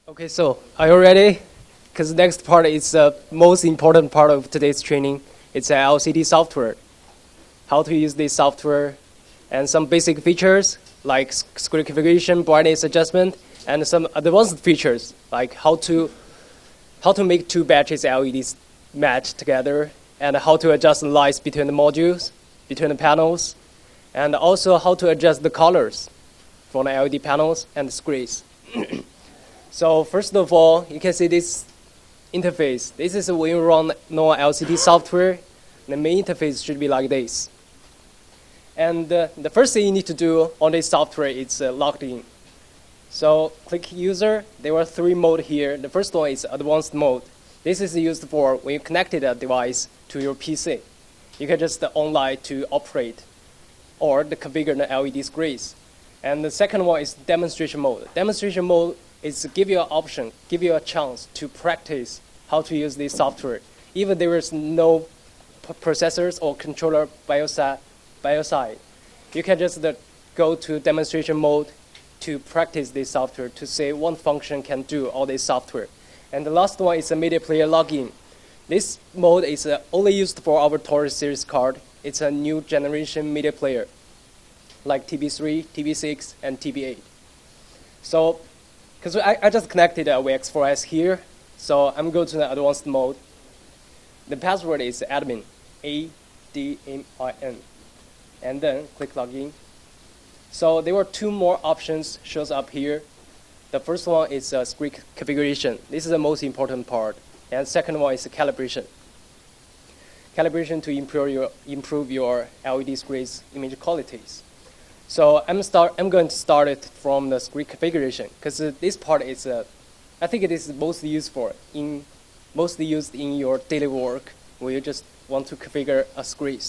Okay, so are you ready? Because the next part is the most important part of today's training. It's LCD software. How to use this software and some basic features like screen configuration, brightness adjustment, and some advanced features like how to make two batches LEDs match together, and how to adjust the lights between the modules, between the panels, and also how to adjust the colors for the LED panels and the screens. So first of all, you can see this interface. This is when you run normal LCD software. The main interface should be like this. And the first thing you need to do on this software is logged in. So click user. There are three modes here. The first one is advanced mode. This is used for when you connected a device to your PC. You can just online to operate or configure the LED screens. And the second one is demonstration mode. Demonstration mode is to give you an option, give you a chance to practice how to use this software. Even there is no processors or controller by your side, you can just go to demonstration mode to practice this software, to say one function can do all this software. And the last one is a media player login. This mode is only used for our Taurus series card. It's a new generation media player, like TB3, TB6, and TB8. So, because I just connected a VX4S here, so I'm going to the advanced mode. The password is admin, A-D-M-I-N, and then click login. So there were two more options shows up here. The first one is screen configuration. This is the most important part. And second one is calibration. Calibration to improve your LED screen's image qualities. So I'm going to start it from the screen configuration, because this part is, I think it is mostly used in your daily work where you just want to configure a screen.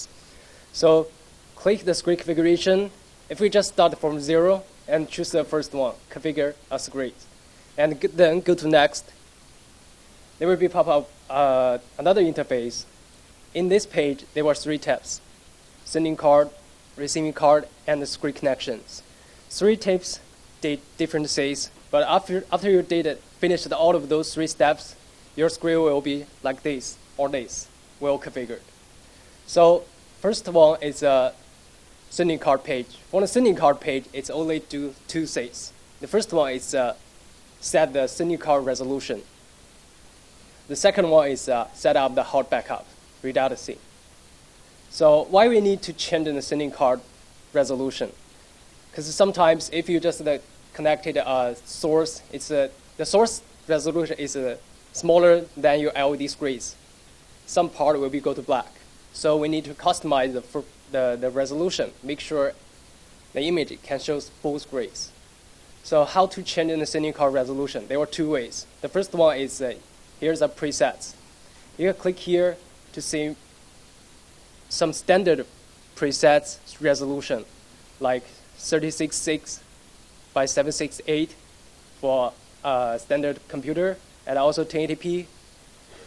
So click the screen configuration. If we just start from 0 and choose the first one, configure a screen, and then go to next, there will be pop up another interface. In this page, there were 3 tabs: sending card, receiving card, and the screen connections. 3 tabs did different things, but after you finished all of those 3 steps, your screen will be like this or this, well configured. So first one is a sending card page. For the sending card page, it's only do 2 things. The first one is set the sending card resolution. The second one is set up the hot backup redundancy. So why we need to change the sending card resolution? Because sometimes if you just connected a source, the source resolution is smaller than your LED screens. Some part will go to black. So we need to customize the resolution, make sure the image can show full screens. So how to change the sending card resolution? There are 2 ways. The first one is here's a presets. You can click here to see some standard presets resolution, like 36.6 by 768 for a standard computer, and also 1080p,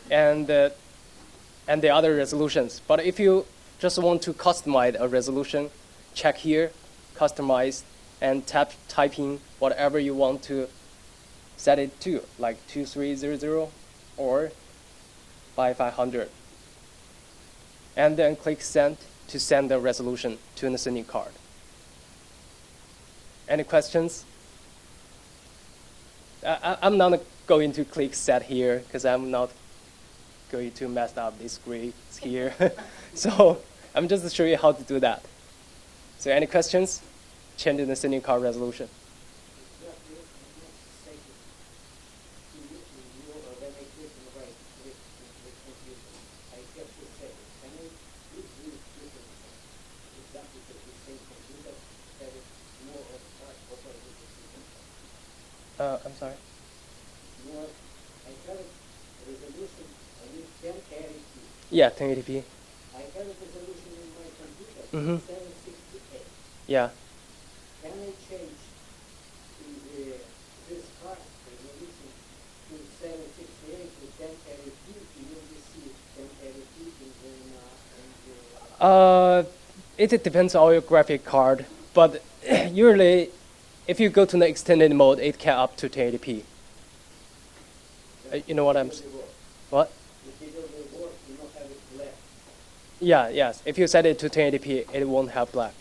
and the other resolutions. But if you just want to customize a resolution, check here, customize, and type in whatever you want to set it to, like 2300 or by 500. And then click send to send the resolution to the sending card. Any questions? I'm not going to click set here because I'm not going to mess up this screen here. So I'm just showing you how to do that. So any questions? Changing the sending card resolution. I'm sorry? Yeah, 1080p. I have a resolution in my computer, 768. Yeah. Can I change this card resolution to 768 with 1080p? You will see 1080p It depends on your graphic card, but usually if you go to the extended mode, it can up to 1080p. You know what I'm saying? What? If it doesn't work, you don't have it black. Yeah, yes. If you set it to 1080p, it won't have black.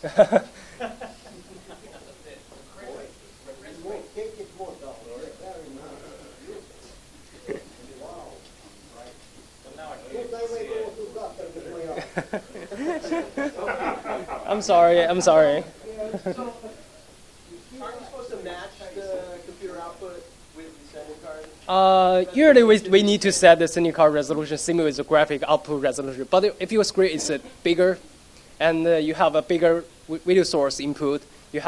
Okay. Take it more down. Very nice. Wow. Yes, I may go to doctor with my arm. I'm sorry. I'm sorry. Aren't you supposed to match the computer output with the sending card? Usually we need to set the sending card resolution similar with the graphic output resolution. But if your screen is bigger and you have a bigger video source input, you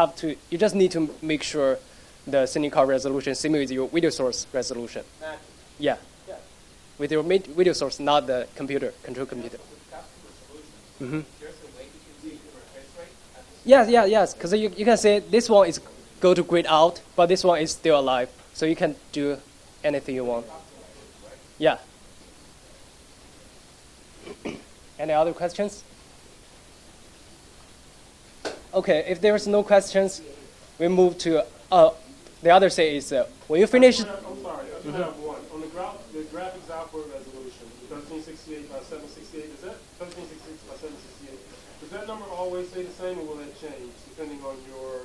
just need to make sure the sending card resolution similar with your video source resolution. Match. Yeah. Yeah. With your video source, not the control computer. Mm-hmm. Yes. Because you can say this one is go to grid out, but this one is still alive. So you can do anything you want. Yeah. Any other questions? Okay, if there's no questions, we move to the other say is when you finish. I'm sorry, I just have one. On the graphics output resolution, 1368 by 768, is that 1366 by 768? Does that number always stay the same, or will it change depending on your?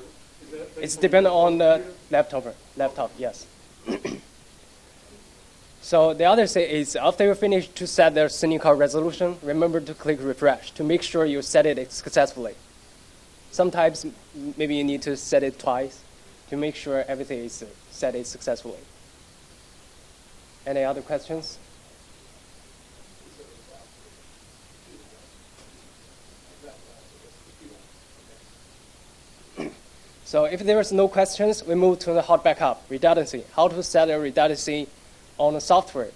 It's dependent on the laptop, yes. So the other say is after you finish to set the sending card resolution, remember to click refresh to make sure you set it successfully. Sometimes maybe you need to set it twice to make sure everything is set it successfully. Any other questions? So if there is no questions, we move to the hard backup, redundancy. How to set a redundancy on the software.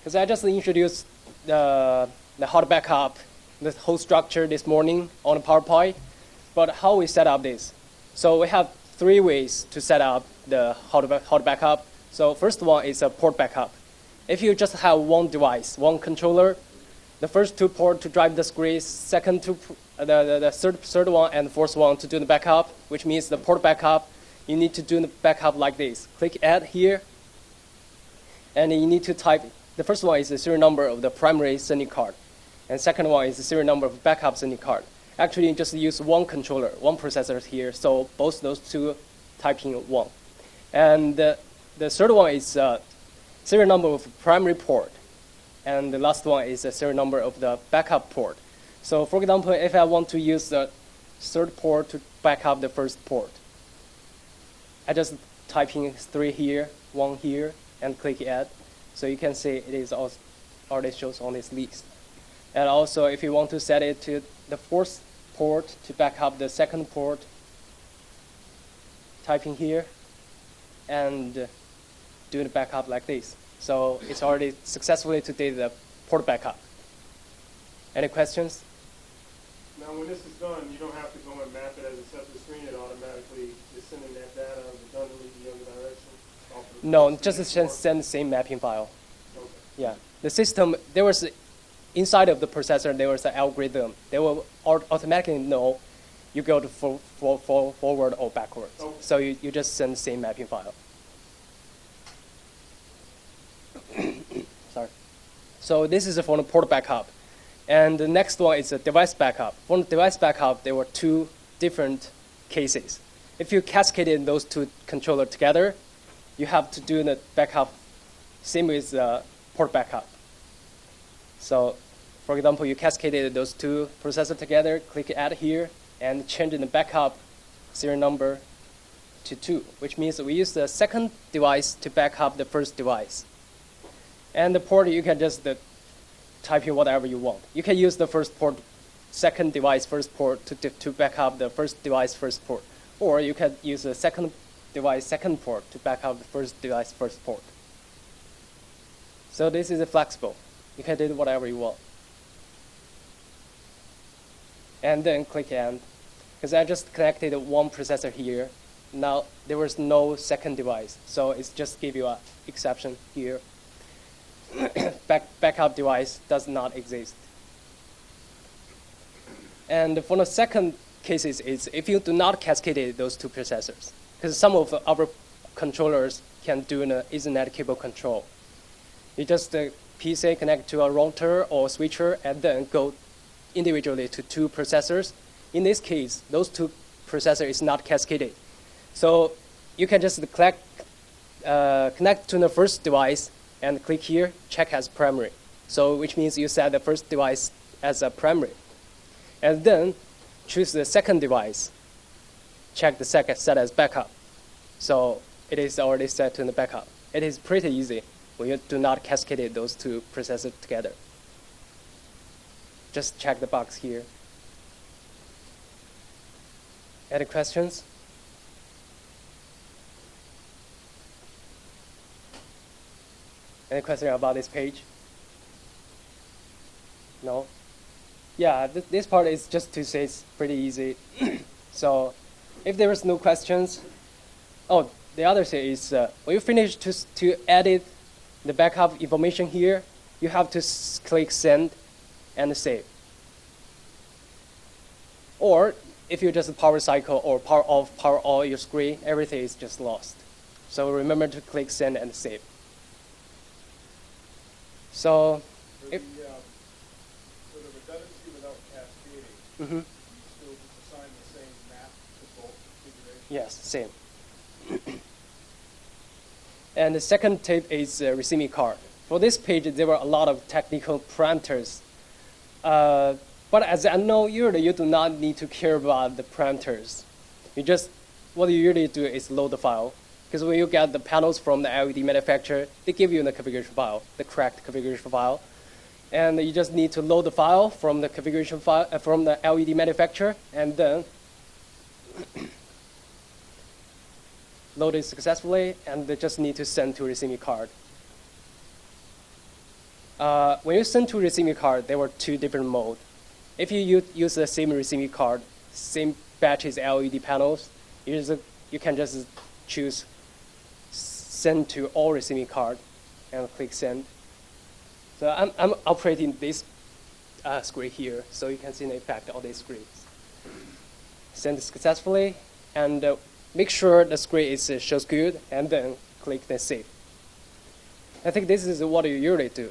Because I just introduced the hard backup, the whole structure this morning on the PowerPoint. But how we set up this? So we have 3 ways to set up the hard backup. So first one is a port backup. If you just have one device, one controller, the first 2 ports to drive the screen, the third one and fourth one to do the backup, which means the port backup, you need to do the backup like this. Click add here, and you need to type, the first one is the serial number of the primary sending card, and second one is the serial number of backup sending card. Actually, you just use one controller, one processor here, so both those two type in one. And the third one is serial number of primary port, and the last one is the serial number of the backup port. So for example, if I want to use the third port to back up the first port, I just type in 3 here, 1 here, and click add. So you can see it is already shows on this list. And also, if you want to set it to the fourth port to back up the second port, type in here, and do the backup like this. So it's already successfully to do the port backup. Any questions? Now, when this is done, you don't have to go and map it as a separate screen. It automatically is sending that data redundantly the other direction. No, just send the same mapping file. Okay. Yeah, the system, there was, inside of the processor, there was an algorithm. They will automatically know you go to forward or backwards. Okay. So you just send the same mapping file. Sorry. So this is for the port backup. And the next one is a device backup. For the device backup, there were 2 different cases. If you cascaded those 2 controllers together, you have to do the backup same with the port backup. So, for example, you cascaded those 2 processors together, click add here, and change the backup serial number to 2, which means we use the second device to back up the first device. And the port, you can just type in whatever you want. You can use the first port, second device, first port to back up the first device, first port. Or you can use the second device, second port to back up the first device, first port. So this is flexible. You can do whatever you want. And then click end. Because I just connected one processor here. Now there was no second device. So it's just give you an exception here. Backup device does not exist. And for the second cases is if you do not cascade those two processors, because some of our controllers can do an Ethernet cable control. You just PCA connect to a router or switcher and then go individually to two processors. In this case, those two processors is not cascaded. So you can just connect to the first device and click here, check as primary. So which means you set the first device as a primary. And then choose the second device, check the second set as backup. So it is already set to the backup. It is pretty easy when you do not cascade those two processors together. Just check the box here. Any questions? Any question about this page? No? Yeah, this part is just to say it's pretty easy. So if there is no questions, oh, the other thing is when you finish to edit the backup information here, you have to click send and save. Or if you just power cycle or power off, power on your screen, everything is just lost. So remember to click send and save. So For if the redundancy without cascading, mhm. you still just assign the same map to both configurations? Yes, same. And the second tip is receiving card. For this page, there were a lot of technical parameters. But as I know, usually you do not need to care about the parameters. What you usually do is load the file. Because when you get the panels from the LED manufacturer, they give you the configuration file, the correct configuration file. And you just need to load the file from the configuration file, from the LED manufacturer, and then load it successfully, and they just need to send to receiving card. When you send to receiving card, there were two different modes. If you use the same receiving card, same batches LED panels, you can just choose send to all receiving card and click send. So I'm operating this screen here, so you can see the effect of these screens. Send successfully, and make sure the screen shows good, and then click the save. I think this is what you usually do.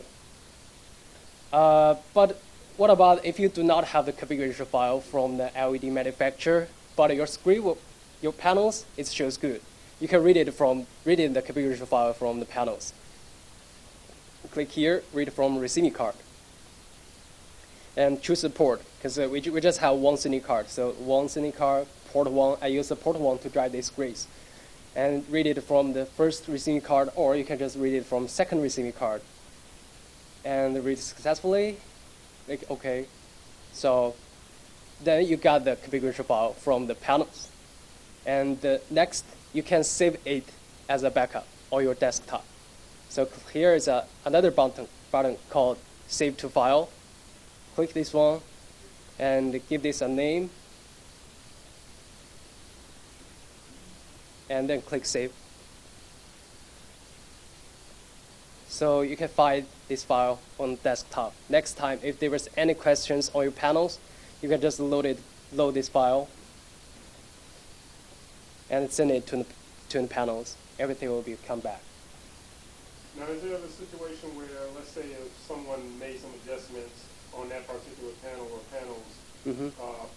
But what about if you do not have the configuration file from the LED manufacturer, but your screen, your panels, it shows good? You can read the configuration file from the panels. Click here, read from receiving card. And choose the port, because we just have one sending card. So one sending card, port 1, I use the port 1 to drive these screens. And read it from the first receiving card, or you can just read it from second receiving card. And read successfully, click OK. So then you got the configuration file from the panels. And next, you can save it as a backup on your desktop. So here is another button called Save to File. Click this one and give this a name. And then click Save. So you can find this file on the desktop. Next time, if there was any questions on your panels, you can just load this file and send it to the panels. Everything will come back. Now, is there a situation where, let's say, if someone made some adjustments on that particular panel or panels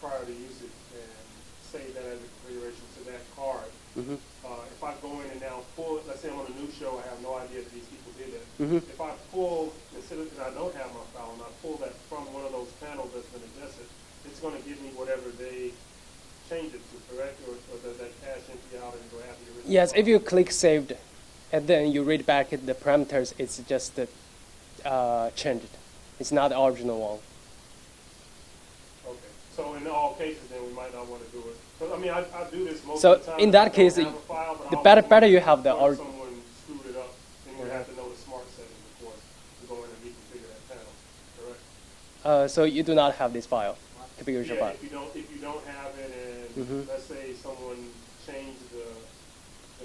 prior to usage and save that as a configuration to that card, if I go in and now pull, let's say I'm on a new show, I have no idea that these people did it. If I pull, instead of, because I don't have my file, and I pull that from one of those panels that's been adjusted, it's going to give me whatever they changed it to, correct? Or does that cache empty out and go after the original Yes, file? if you click Saved, and then you read back the parameters, it's just changed. It's not the original one. Okay. So in all cases, then we might not want to do it. Because I mean, I do this most So of the time. in that I don't case, have a file, but the I always better you have the know if someone screwed it up, then you have to know the smart settings, of course, to go in and reconfigure that panel. Correct? So you do not have this file, configuration Yeah. file. If you don't have it, and let's say someone changed the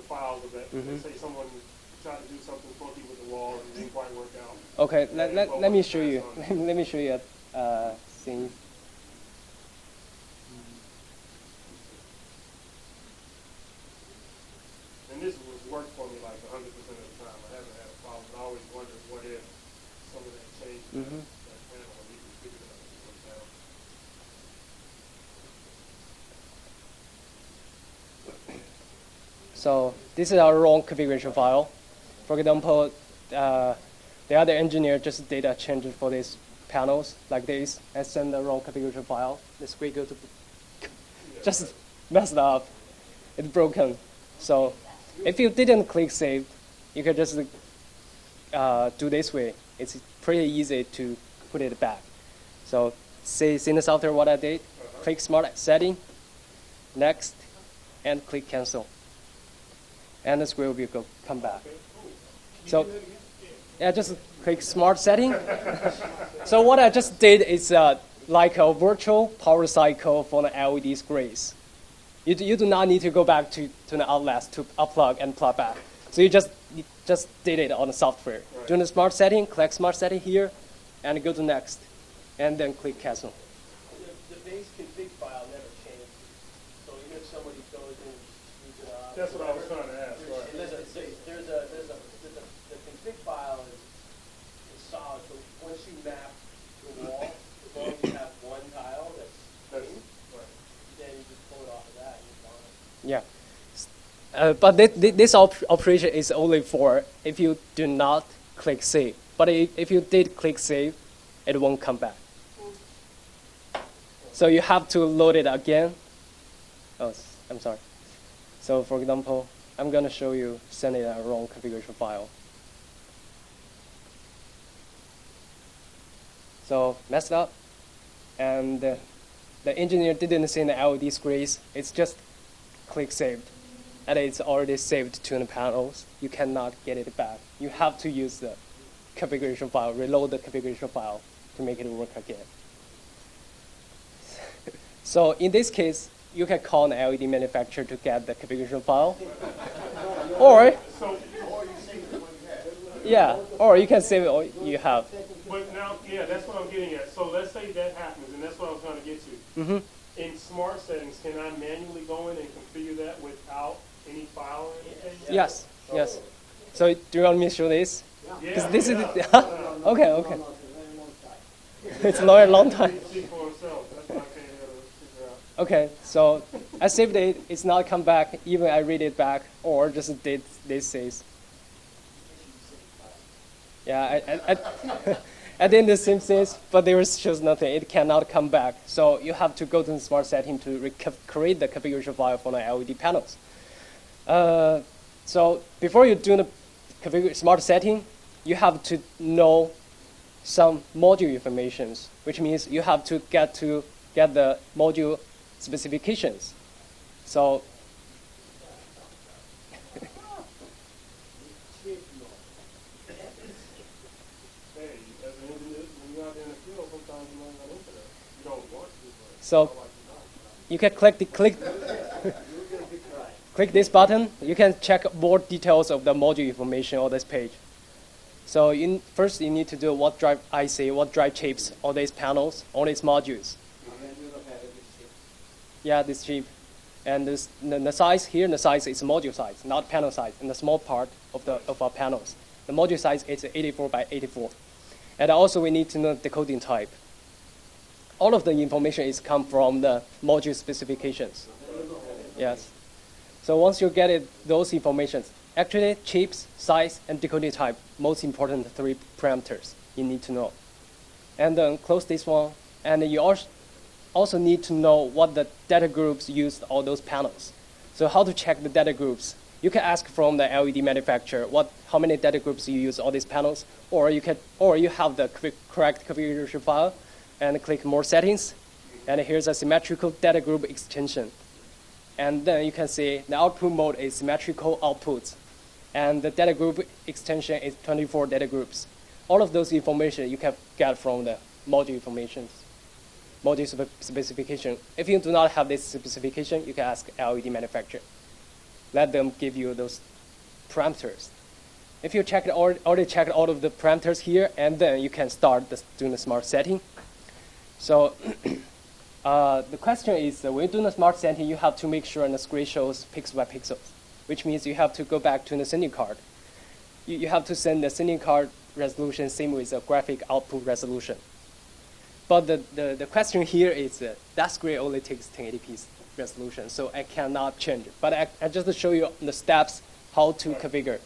files of that. Let's say someone tried to do something funky with the wall and it didn't quite work out. Okay, And let me show you. passed on. Let me show you a thing. Mhm. So this is our wrong configuration file. For example, the other engineer just did a change for these panels like this and send the wrong configuration file. The screen go to just messed up. It's broken. So if you didn't click save, you can just do this way. It's pretty easy to put it back. So see in the software what I did. Click Smart Setting, next, and click Cancel. And the screen will come back. So yeah, just click Smart Setting. So what I just did is like a virtual power cycle for the LED screens. You do not need to go back to the outlets to unplug and plug back. So you just did it on the software. Right. During the Smart Setting, click Smart Setting here, and go to Next, and then click Cancel. The base config file never changes. So even if somebody goes in and screws it up. That's what I was trying to ask. Right. The config file is solid. So once you map the wall, as long as you have one tile that's That's clean, right. then you just pull it off of that and you're done. Yeah. But this operation is only for if you do not click Save. But if you did click Save, it won't come back. So you have to load it again. Oh, I'm sorry. So for example, I'm going to show you sending a wrong configuration file. So messed up, and the engineer didn't send the LED screens. It's just click saved, and it's already saved to the panels. You cannot get it back. You have to use the configuration file, reload the configuration file to make it work again. So in this case, you can call an LED manufacturer to get the configuration file, or yeah, or you can save what you have. But now, yeah, that's what I'm getting at. So let's say that happens, and that's what I was trying to get to. Mm-hmm. In smart settings, can I manually go in and configure that without any file or anything? Yes, yes. So do you want me to show this? Yeah. This is yeah. okay. It's a long time. See for himself. That's what I came here to figure out. Okay, so I saved it. It's not come back. Even I read it back, or just did this says. Yeah, I did the same things, but there shows nothing. It cannot come back. So you have to go to the smart setting to create the configuration file for the LED panels. So before you do the smart setting, you have to know some module informations, which means you have to get the module specifications. So Hey, as an engineer, when you're out there in the field, sometimes you might run into that. You don't want to, but so you can click this button. You can check more details of the module information on this page. So first you need to do what drive IC, what drive chips, all these panels, all these modules. Yeah, this chip. And the size here, the size is module size, not panel size, in the small part of our panels. The module size is 84 by 84. And also we need to know decoding type. All of the information is come from the module specifications. Yes. So once you get those informations, actually chips, size, and decoding type, most important 3 parameters you need to know. And then close this one, and you also need to know what the data groups used all those panels. So how to check the data groups? You can ask from the LED manufacturer how many data groups you use all these panels, or you have the correct configuration file, and click more settings, and here's a symmetrical data group extension. And then you can see the output mode is symmetrical outputs, and the data group extension is 24 data groups. All of those information you can get from the module information. Module specification. If you do not have this specification, you can ask LED manufacturer. Let them give you those parameters. If you already checked all of the parameters here, and then you can start doing the smart setting. So the question is, when you're doing the smart setting, you have to make sure the screen shows pixel by pixel, which means you have to go back to the sending card. You have to send the sending card resolution, same with the graphic output resolution. But the question here is that screen only takes 1080p resolution, so I cannot change it. But I just show you the steps how to configure,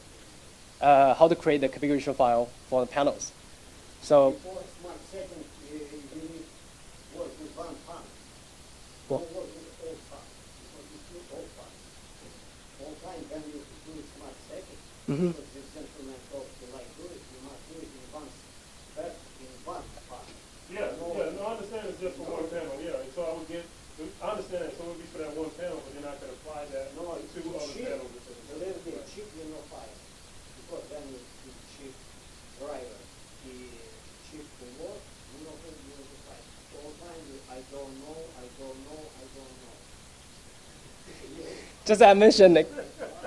how to create the configuration file for the panels. So Before smart settings, you need work with one panel. Well- Don't work with all panels, because you do all panels. All time when you do smart settings, because this gentleman talks to like do it, you must do it in one, first in one panel. Yeah, no, I understand it's just for one panel, yeah. And so I understand that, so it would be for that one panel, but then I could apply that No, to it's other cheap. panels. A little bit cheap, you know, fire. Because when you cheap driver, he cheap to work, you know, you the fire. All time, I don't know. just I mentioned,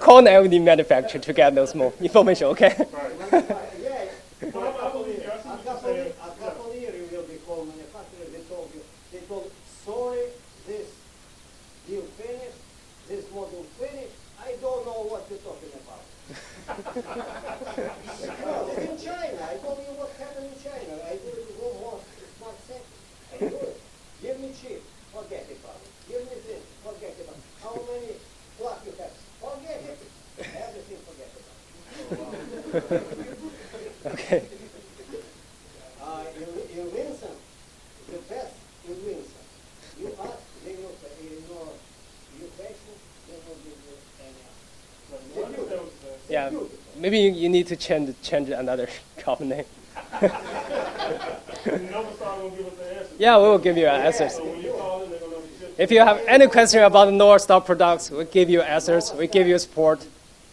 call an LED manufacturer to get those more information, okay? Yeah, But I believe you, I see a what you're couple saying. of years you will be called manufacturer, they told, sorry, this deal finished, this model finished, I don't know what you're talking about. Well, in China, I told you what happened in China, I do it with more smart settings, I do it. Give me chip, forget about it. Give me this, forget about it. How many clock you have? Forget it. Everything forget about it. Okay. In Vincent, the best in Vincent. You ask, they will say, you question, they will give you any answer. No, I understand what you're saying. Yeah, Beautiful. maybe you need to change another company name. Novastar will give us the answer. Yeah, we will give you answers. So when you call in, they're going to know the ship. If you have any question about the Novastar products, we give you answers. We give you support.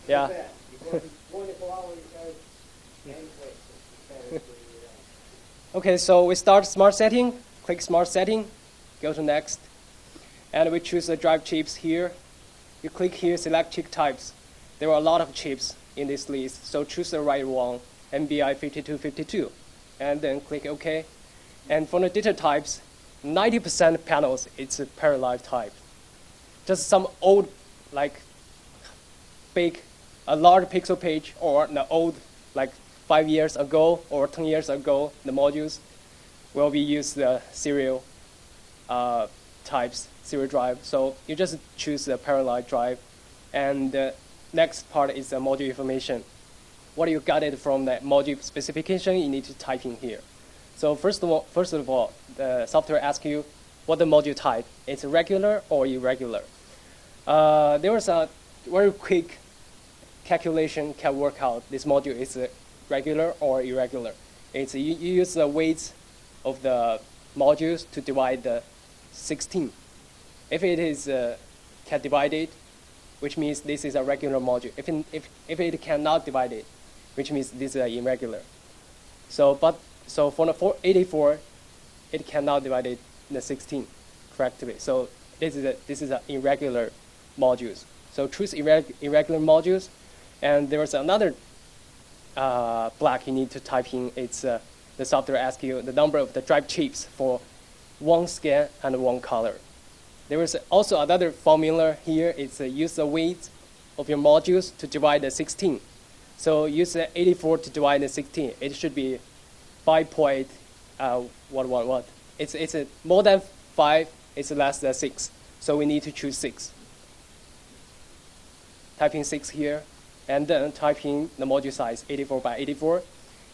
Yeah. Bad, because it's 24 hours, you have any question. Okay, so we start smart setting. Click smart setting. Go to next. And we choose the drive chips here. You click here, select chip types. There are a lot of chips in this list, so choose the right one, MBI 5252. And then click OK. And for the data types, 90% panels, it's a parallel type. Just some old, like, a large pixel page, or the old, like 5 years ago or 10 years ago, the modules will be used the serial types, serial drive. So you just choose the parallel drive. And the next part is the module information. What you got it from the module specification, you need to type in here. So first of all, the software asks you what the module type. It's regular or irregular. There was a very quick calculation can work out this module is regular or irregular. It's you use the weights of the modules to divide the 16. If it is can divide it, which means this is a regular module. If it cannot divide it, which means this is irregular. So for the 484, it cannot divide it the 16 correctly. So this is a irregular modules. So choose irregular modules, and there is another block you need to type in. It's the software asks you the number of the drive chips for one scan and one color. There is also another formula here. It's use the weight of your modules to divide the 16. So use the 84 to divide the 16. It should be 5. What? It's more than 5. It's less than 6. So we need to choose 6. Type in 6 here, and then type in the module size 84 by 84.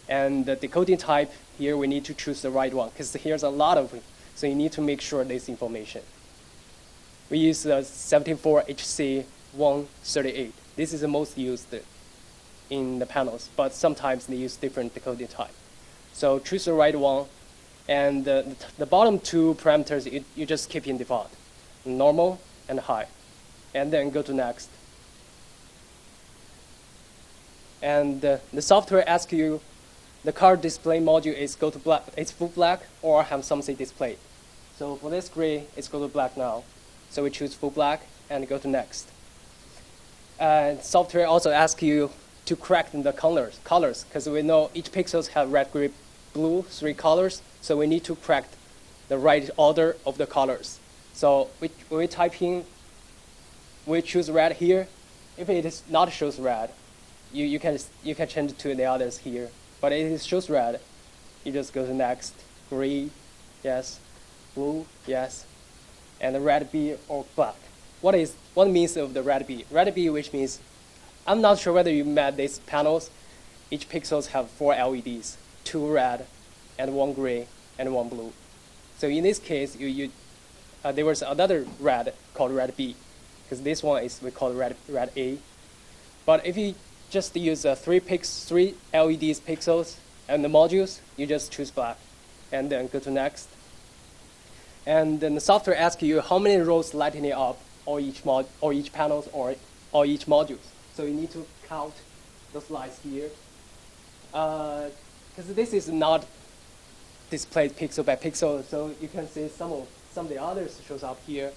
And the decoding type here, we need to choose the right one, because here's a lot of it. So you need to make sure this information. We use the 74HC138. This is the most used in the panels, but sometimes they use different decoding type. So choose the right one, and the bottom two parameters you just keep in default, normal and high, and then go to next. And the software asks you, the color display module is go to black, it's full black, or have something displayed. So for this gray, it's go to black now. So we choose full black and go to next. Software also asks you to correct the colors, because we know each pixels have red, green, blue, 3 colors. So we need to correct the right order of the colors. So we type in, we choose red here. If it is not shows red, you can change to the others here. but it shows red. You just go to next. Green, yes. Blue, yes. And the red B or black. What means of the red B? Red B, which means, I'm not sure whether you met these panels. Each pixels have 4 LEDs, 2 red, and 1 gray, and 1 blue. So in this case, there was another red called red B, because this one we call red A. But if you just use 3 LEDs pixels and the modules, you just choose black, and then go to next. And then the software asks you how many rows lighting up, or each panels, or each modules. So you need to count those lights here, because this is not displayed pixel by pixel. So you can see some of the others shows up here.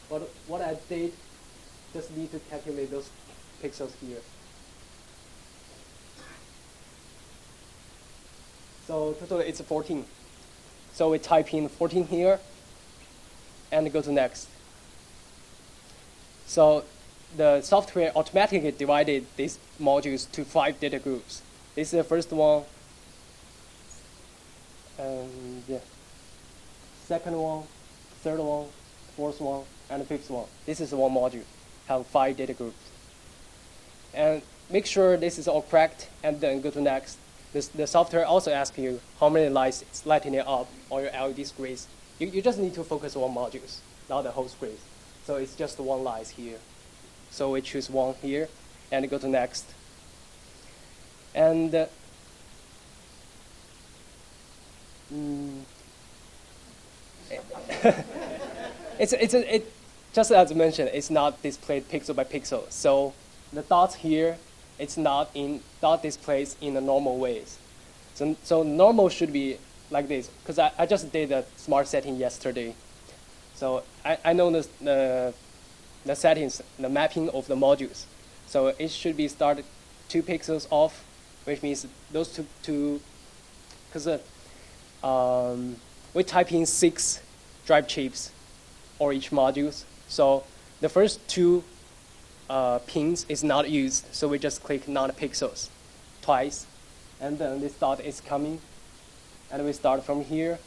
But what I did, just need to calculate those pixels here. So total it's 14. So we type in 14 here, and go to next. So the software automatically divided these modules to 5 data groups. This is the first one, second one, third one, fourth one, and the fifth one. This is one module, have 5 data groups. And make sure this is all correct, and then go to next. The software also asks you how many lights it's lighting up on your LED screens. You just need to focus on modules, not the whole screen. So it's just one light here. So we choose one here, and go to next. And it just as mentioned, it's not displayed pixel by pixel. So the dots here, it's not displayed in the normal ways. So normal should be like this, because I just did a smart setting yesterday. So I know the settings, the mapping of the modules. So it should be started 2 pixels off, which means those two, because we type in 6 drive chips or each modules. So the first 2 pins is not used, so we just click non-pixels twice, and then this dot is coming, and we start from here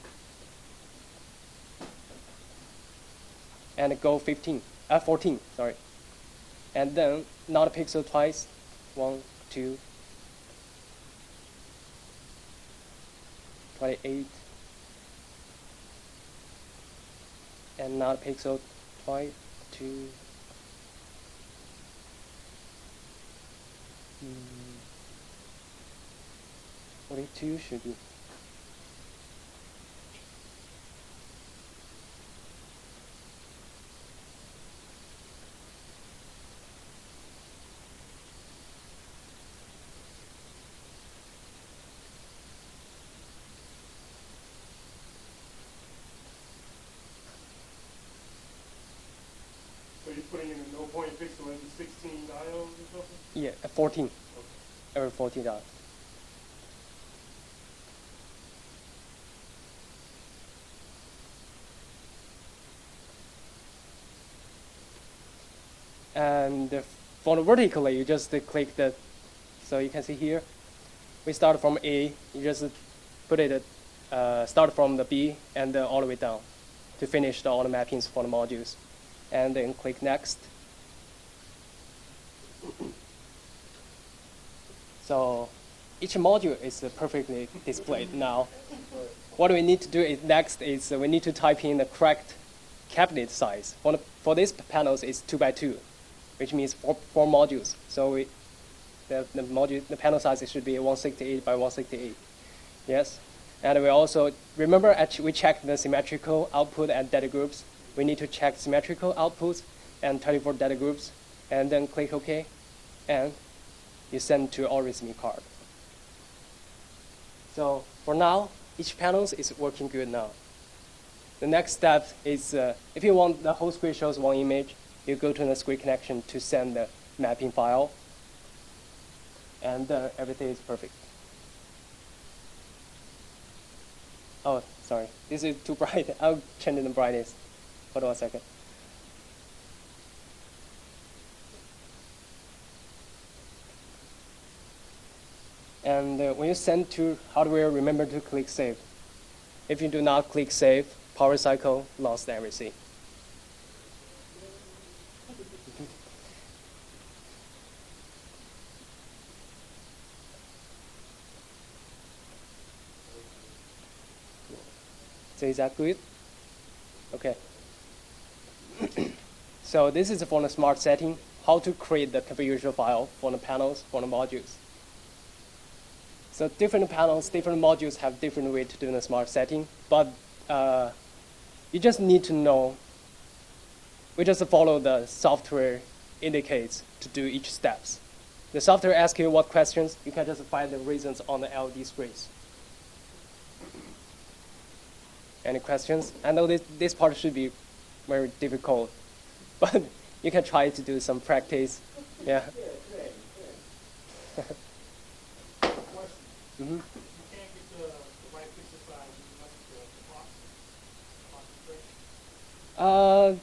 and go 14, sorry, and then non-pixel twice, 1, 2, 28, and non-pixel twice, 2. 42 should be. So you're putting in a no point pixel into 16 diodes or something? Yeah, 14. Okay. Every 14 dots. And for the vertically, you just click the, so you can see here, we start from A, you just put it, start from the B and all the way down to finish all the mappings for the modules. And then click next. So each module is perfectly displayed now. What we need to do next is we need to type in the correct cabinet size. For these panels, it's 2 by 2, which means 4 modules. So the panel size should be 168 by 168. Yes. And we also, remember, we checked the symmetrical output and data groups. We need to check symmetrical outputs and 24 data groups, and then click OK, and you send to our receiving card. So for now, each panel is working good now. The next step is, if you want the whole screen shows one image, you go to the screen connection to send the mapping file, and everything is perfect. Oh, sorry, this is too bright. I'll change the brightness. Hold on a second. And when you send to hardware, remember to click save. If you do not click save, power cycle lost everything. So is that good? Okay. So this is for the smart setting, how to create the configuration file for the panels, for the modules. So different panels, different modules have different way to do the smart setting, but you just need to know, we just follow the software indicates to do each steps. The software asks you what questions, you can just find the reasons on the LED screens. Any questions? I know this part should be very difficult, but you can try to do some practice. Yeah. Question. You can't get the right pixel size unless the clock refresh.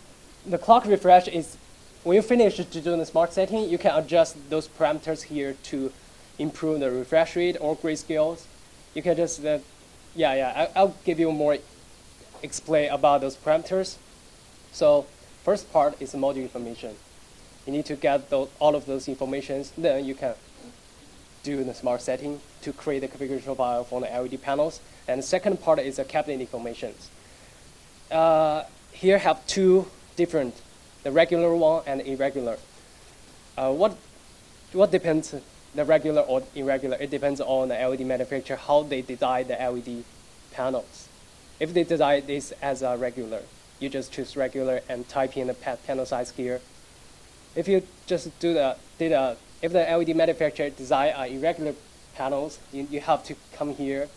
The clock refresh is, when you finish to do the smart setting, you can adjust those parameters here to improve the refresh rate or grayscales. You can just, I'll give you more explain about those parameters. So first part is the module information. You need to get all of those informations, then you can do the smart setting to create the configuration file for the LED panels. And the second part is the cabinet information. Here have two different, the regular one and irregular. What depends, the regular or irregular? It depends on the LED manufacturer, how they design the LED panels. If they design this as a regular, you just choose regular and type in the panel size here. If you just if the LED manufacturer design irregular panels, you have to come here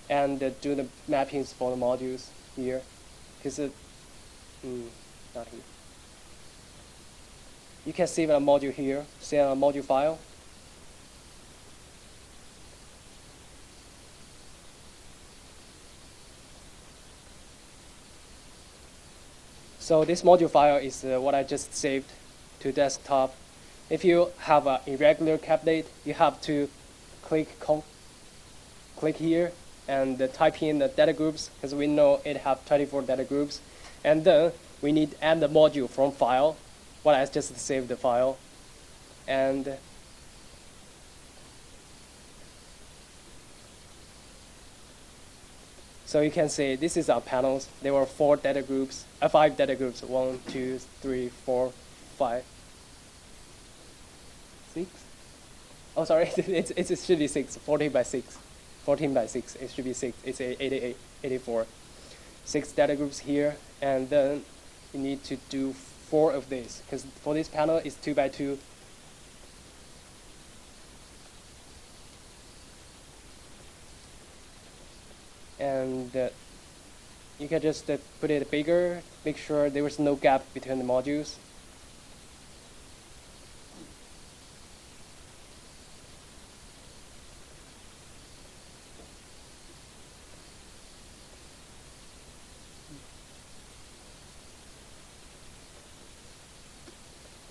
and do the mappings for the modules here. Because not here. You can save a module here, save a module file. So this module file is what I just saved to desktop. If you have an irregular cabinet, you have to click here and type in the data groups, because we know it have 24 data groups. And then we need to add the module from file. What I just saved the file. And so you can see this is our panels. There were 5 data groups. 1, 2, 3, 4, 5, 6. Oh, sorry, it should be 6. 14 by 6. 14 by 6. It should be 6. It's 88, 84. 6 data groups here, and then you need to do 4 of these, because for this panel it's 2 by 2. And you can just put it bigger, make sure there is no gap between the modules.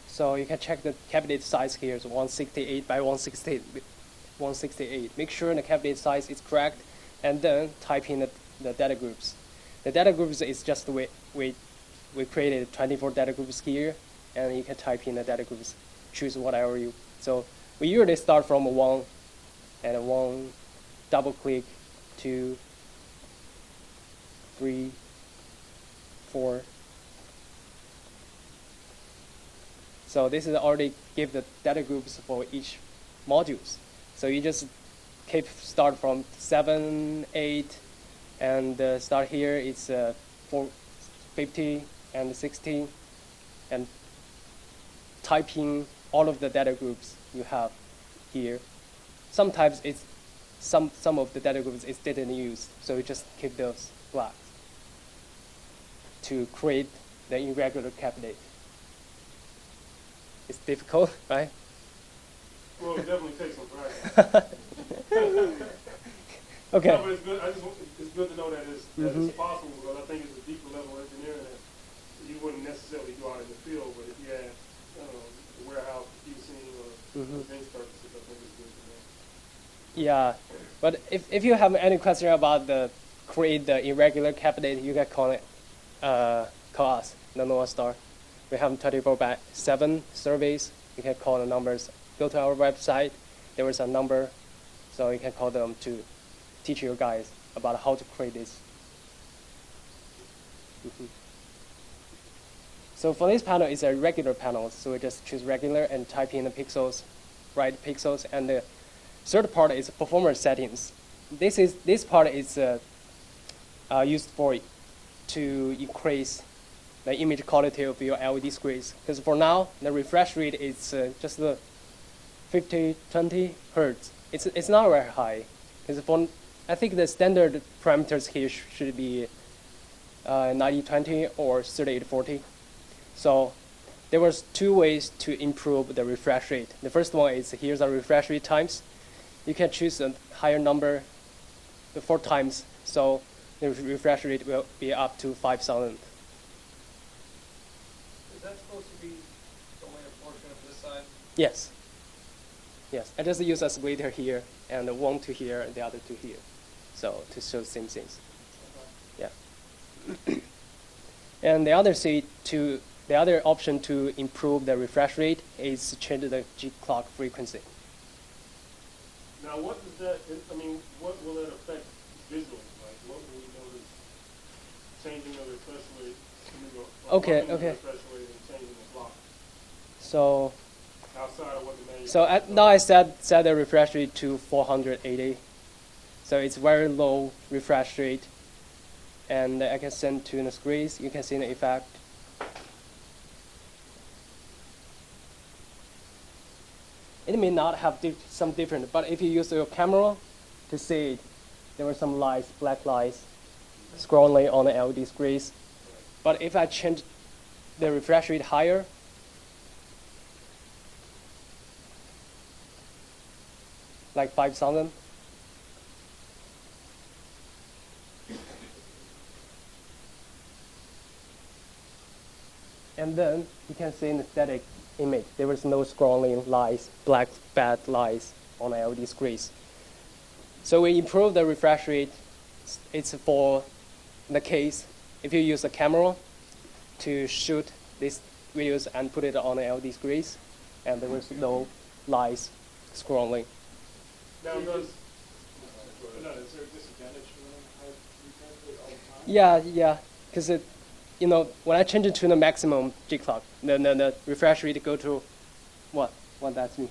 So you can check the cabinet size here. It's 168 by 168. Make sure the cabinet size is correct, and then type in the data groups. The data groups is just the way we created 24 data groups here, and you can type in the data groups, choose whatever you. So we usually start from 1, and 1, double click, 2, 3, 4. So this is already give the data groups for each modules. So you just start from 7, 8, and start here. It's 50 and 16, and type in all of the data groups you have here. Sometimes it's some of the data groups is didn't use, so you just keep those blank to create the irregular cabinet. It's difficult, right? Well, it definitely takes some practice. Okay. No, but it's good. It's good to know that it's possible, because I think it's a deeper level of engineering that you wouldn't necessarily go out in the field, but if you had, I don't know, the warehouse, QC, or things purposes, I think it's good to know. Yeah, but if you have any question about the create the irregular cabinet, you can call us, the Novastar. We have 24/7 surveys. You can call the numbers. Go to our website. There is a number, so you can call them to teach you guys about how to create this. So for this panel, it's a regular panel. So we just choose regular and type in the pixels, write pixels, and the third part is performance settings. This part is used for to increase the image quality of your LED screens. Because for now, the refresh rate is just 20 hertz. It's not very high. Because for I think the standard parameters here should be 90/20 or 38/40. So there was two ways to improve the refresh rate. The first one is here's our refresh rate times. You can choose a higher number, the 4 times. So the refresh rate will be up to 5,000. Is that supposed to be only a portion of this side? Yes. Yes. I just use a splitter here and one to here and the other to here. So to show the same things. Yeah. And the other option to improve the refresh rate is to change the G clock frequency. Now, what does that? I mean, what will it affect visually? Like, what will we notice changing the refresh rate? Okay. The refresh rate and changing the clock. So. Outside of what the manufacturer. So now I set the refresh rate to 480. So it's very low refresh rate, and I can send to the screens. You can see the effect. It may not have some different, but if you use your camera to see it, there were some lights, black lights, scrolling on the LED screens. But if I change the refresh rate higher, like 5,000, and then you can see in the static image, there was no scrolling lights, black bad lights on LED screens. So we improve the refresh rate. It's for the case if you use a camera to shoot these videos and put it on LED screens, and there was no lights scrolling. Now, Is there a disadvantage for running high refresh rate all the time? Yeah, because when I change it to the maximum G clock, the refresh rate go to what that's me.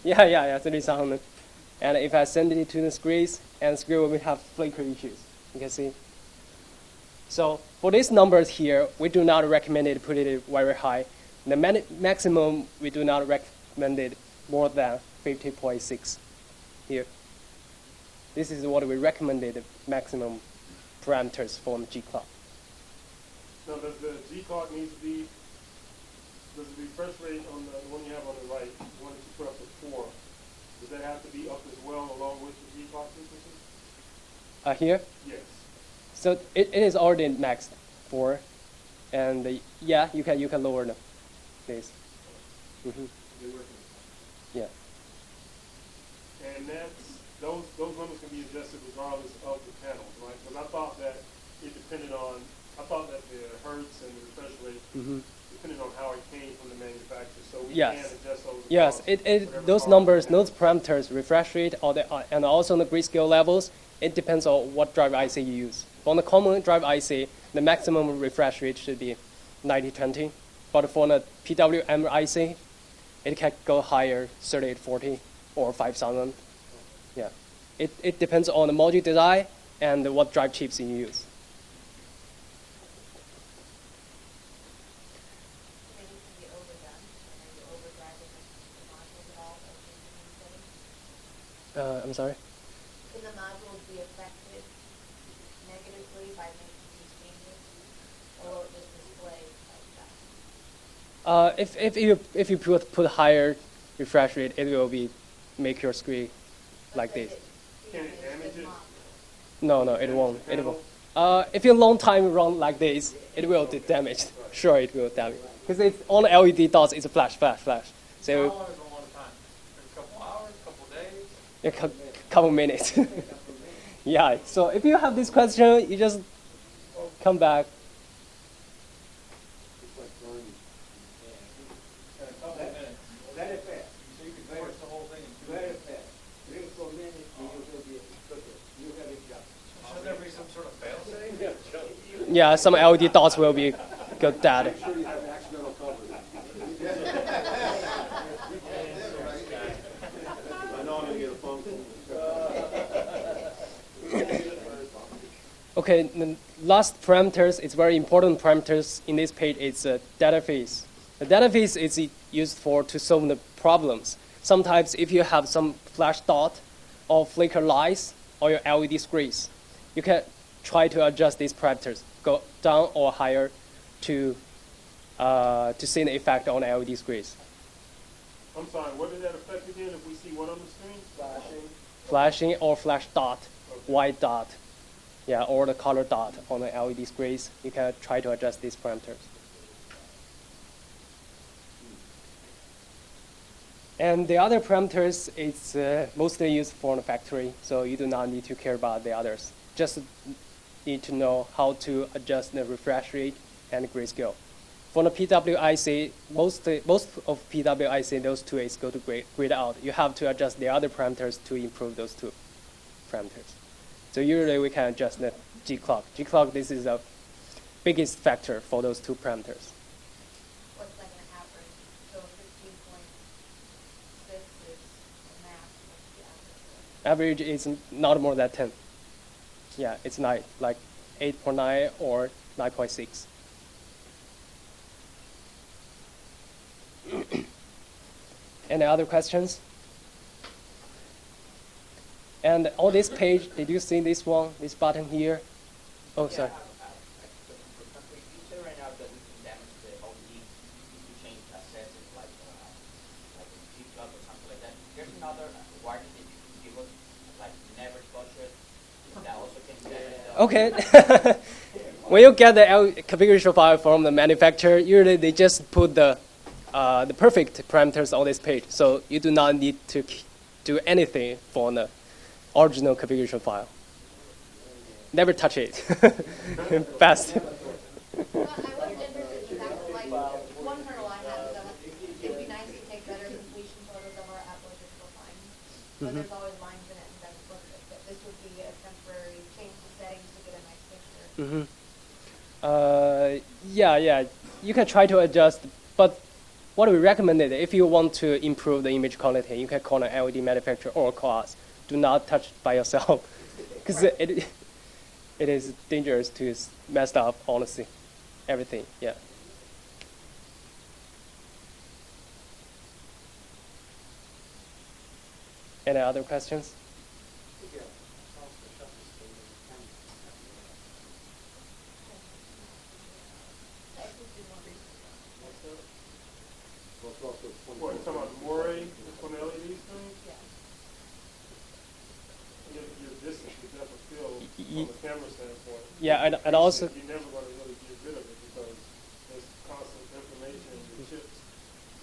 Yeah, 30,000. And if I send it to the screens, and the screen will have flicker issues. You can see. So for these numbers here, we do not recommend it put it very high. The maximum we do not recommend it more than 50.6 here. This is what we recommended maximum parameters for the G clock. now, does the G clock need to be? Does the refresh rate on the one you have on the right, the one that you put up to 4, does that have to be up as well along with the G clock frequency? Here. Yes. So it is already maxed 4, and yeah, you can lower this. Yeah. And those numbers can be adjusted regardless of the panels, right? Because I thought that it depended on. I thought that the hertz and the refresh rate depended on how it came from the manufacturer. So we can adjust those. Yes, those numbers, those parameters, refresh rate, and also the grayscale levels, it depends on what drive IC you use. On the common drive IC, the maximum refresh rate should be 90/20. But for the PWM IC, it can go higher, 3840 or 5000. Yeah, it depends on the module design and what drive chips you use. I'm sorry? Can the modules be affected negatively by making these changes, or will it just display like that? If you put higher refresh rate, it will make your screen like this. Can it damage it? No, it won't. It won't. If you long time run like this, it will be damaged. Sure, it will damage because it's on LED dots. It's a flash. How So long is a long time? A couple hours, couple days? a couple minutes. Yeah, so if you have this question, you just come back. It's like learning. In a couple of minutes. Very fast. So you can finish the whole thing in 2 Very minutes. fast. 3 or 4 minutes, and you will be quicker. You have it done. Should there be some sort of fail-safe? Yeah, some LED dots will be go dead. Make sure you have accidental coverage. I know I'm going to get a phone call. Okay, the last parameters, it's very important parameters in this page, it's a data phase. The data phase is used to solve the problems. Sometimes if you have some flash dot or flicker lights or your LED screens, you can try to adjust these parameters, go down or higher to see the effect on LED screens. I'm sorry, what did that affect again if we see what on the screen? Flashing or flash dot, white dot, yeah, or the color dot on the LED screens, you can try to adjust these parameters. And the other parameters, it's mostly used for the factory, so you do not need to care about the others. Just need to know how to adjust the refresh rate and grayscale. For the PWIC, most of PWIC, those two is go to grayed out. You have to adjust the other parameters to improve those two parameters. So usually we can adjust the G clock. G clock, this is the biggest factor for those two parameters. What's like an average? So 15.6 is the max, what's the average? Average is not more than 10. Yeah, it's like 8.9 or 9.6. Any other questions? And on this page, did you see this one, this button here? Oh, sorry. You say right now that we can demonstrate how we change assets like a G-Club or something like that. There's another warning that you can give us, like never touch it. That also can be Okay. When you get the configuration file from the manufacturer, usually they just put the perfect parameters on this page. So you do not need to do anything for the original configuration file. Never touch it. Best. Well, I was interested in that, like, one hurdle I have is it'd be nice to take better completion photos of our Apple digital lines, but there's always lines in it and doesn't look good. But this would be a temporary change the settings to get a nice picture. Yeah, you can try to adjust, but what we recommend is if you want to improve the image quality, you can call an LED manufacturer or call us. Do not touch it by yourself, because it is dangerous to mess up, honestly, everything, yeah. Any other questions? What, you talking about Moray on the LED screen? Your distance would definitely feel from the camera standpoint. Yeah, and also, You're never going to really get rid of it because there's constant information in your chips.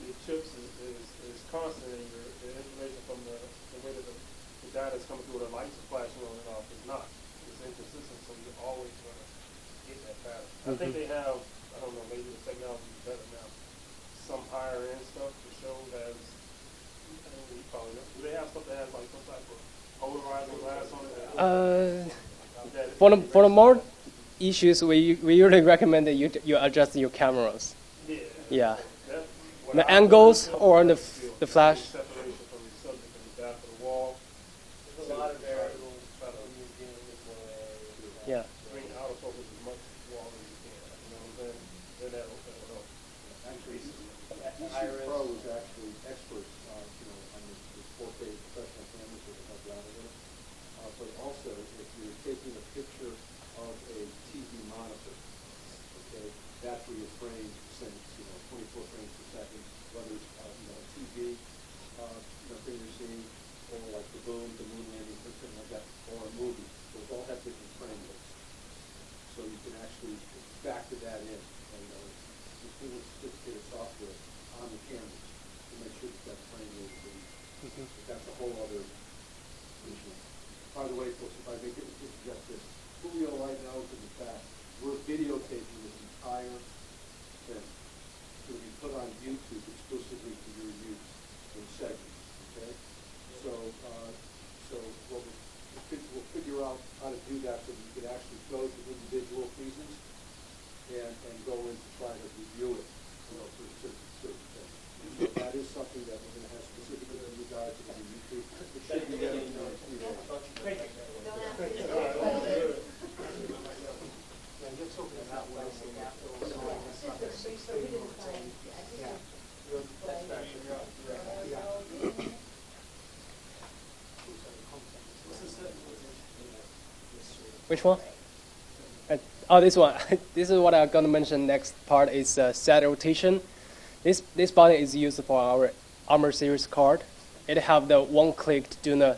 Your chips is constant, and the information from the way that the data is coming through, the lights are flashing on and off, is not. It's inconsistent, so you're always going to get that pattern. I think they have, I don't know, maybe the technology is better now, some higher end stuff to show as, I don't know, you probably know. Do they have stuff that has like some type of polarizing glass on it? for the more issues, we usually recommend that you adjust your cameras. Yeah. The angles or the flash. Separation from the subject and the back of the wall. There's a lot of variables. Yeah. Bring out of focus as much wall as you can. You know what I'm saying? Then that'll help. Actually, DC Pro is actually experts on, on the 4K professional cameras that have done it. But also, if you're taking a picture of a TV monitor, okay, that's where your frame syncs, 24 frames per second, whether it's, a TV, thing you're seeing, or like the boom, the moon landing, something like that, or a movie. Those all have different frame rates. So you can actually factor that in. And it's really sophisticated software on the cameras to make sure that frame rate is. That's a whole other visual. By the way, folks, if I may suggest this, Julio right now is in the back. We're videotaping this entire thing. It's going to be put on YouTube exclusively for your use in segments, okay? So we'll figure out how to do that so that you can actually go to individual pieces and go in to try to review it, for certain things. So that is something that we're going to have specifically for you guys on YouTube. It should be ready in a few days. Which one? This one. This is what I'm going to mention next part is set rotation. This button is used for our Armor series card. It have the one click to do the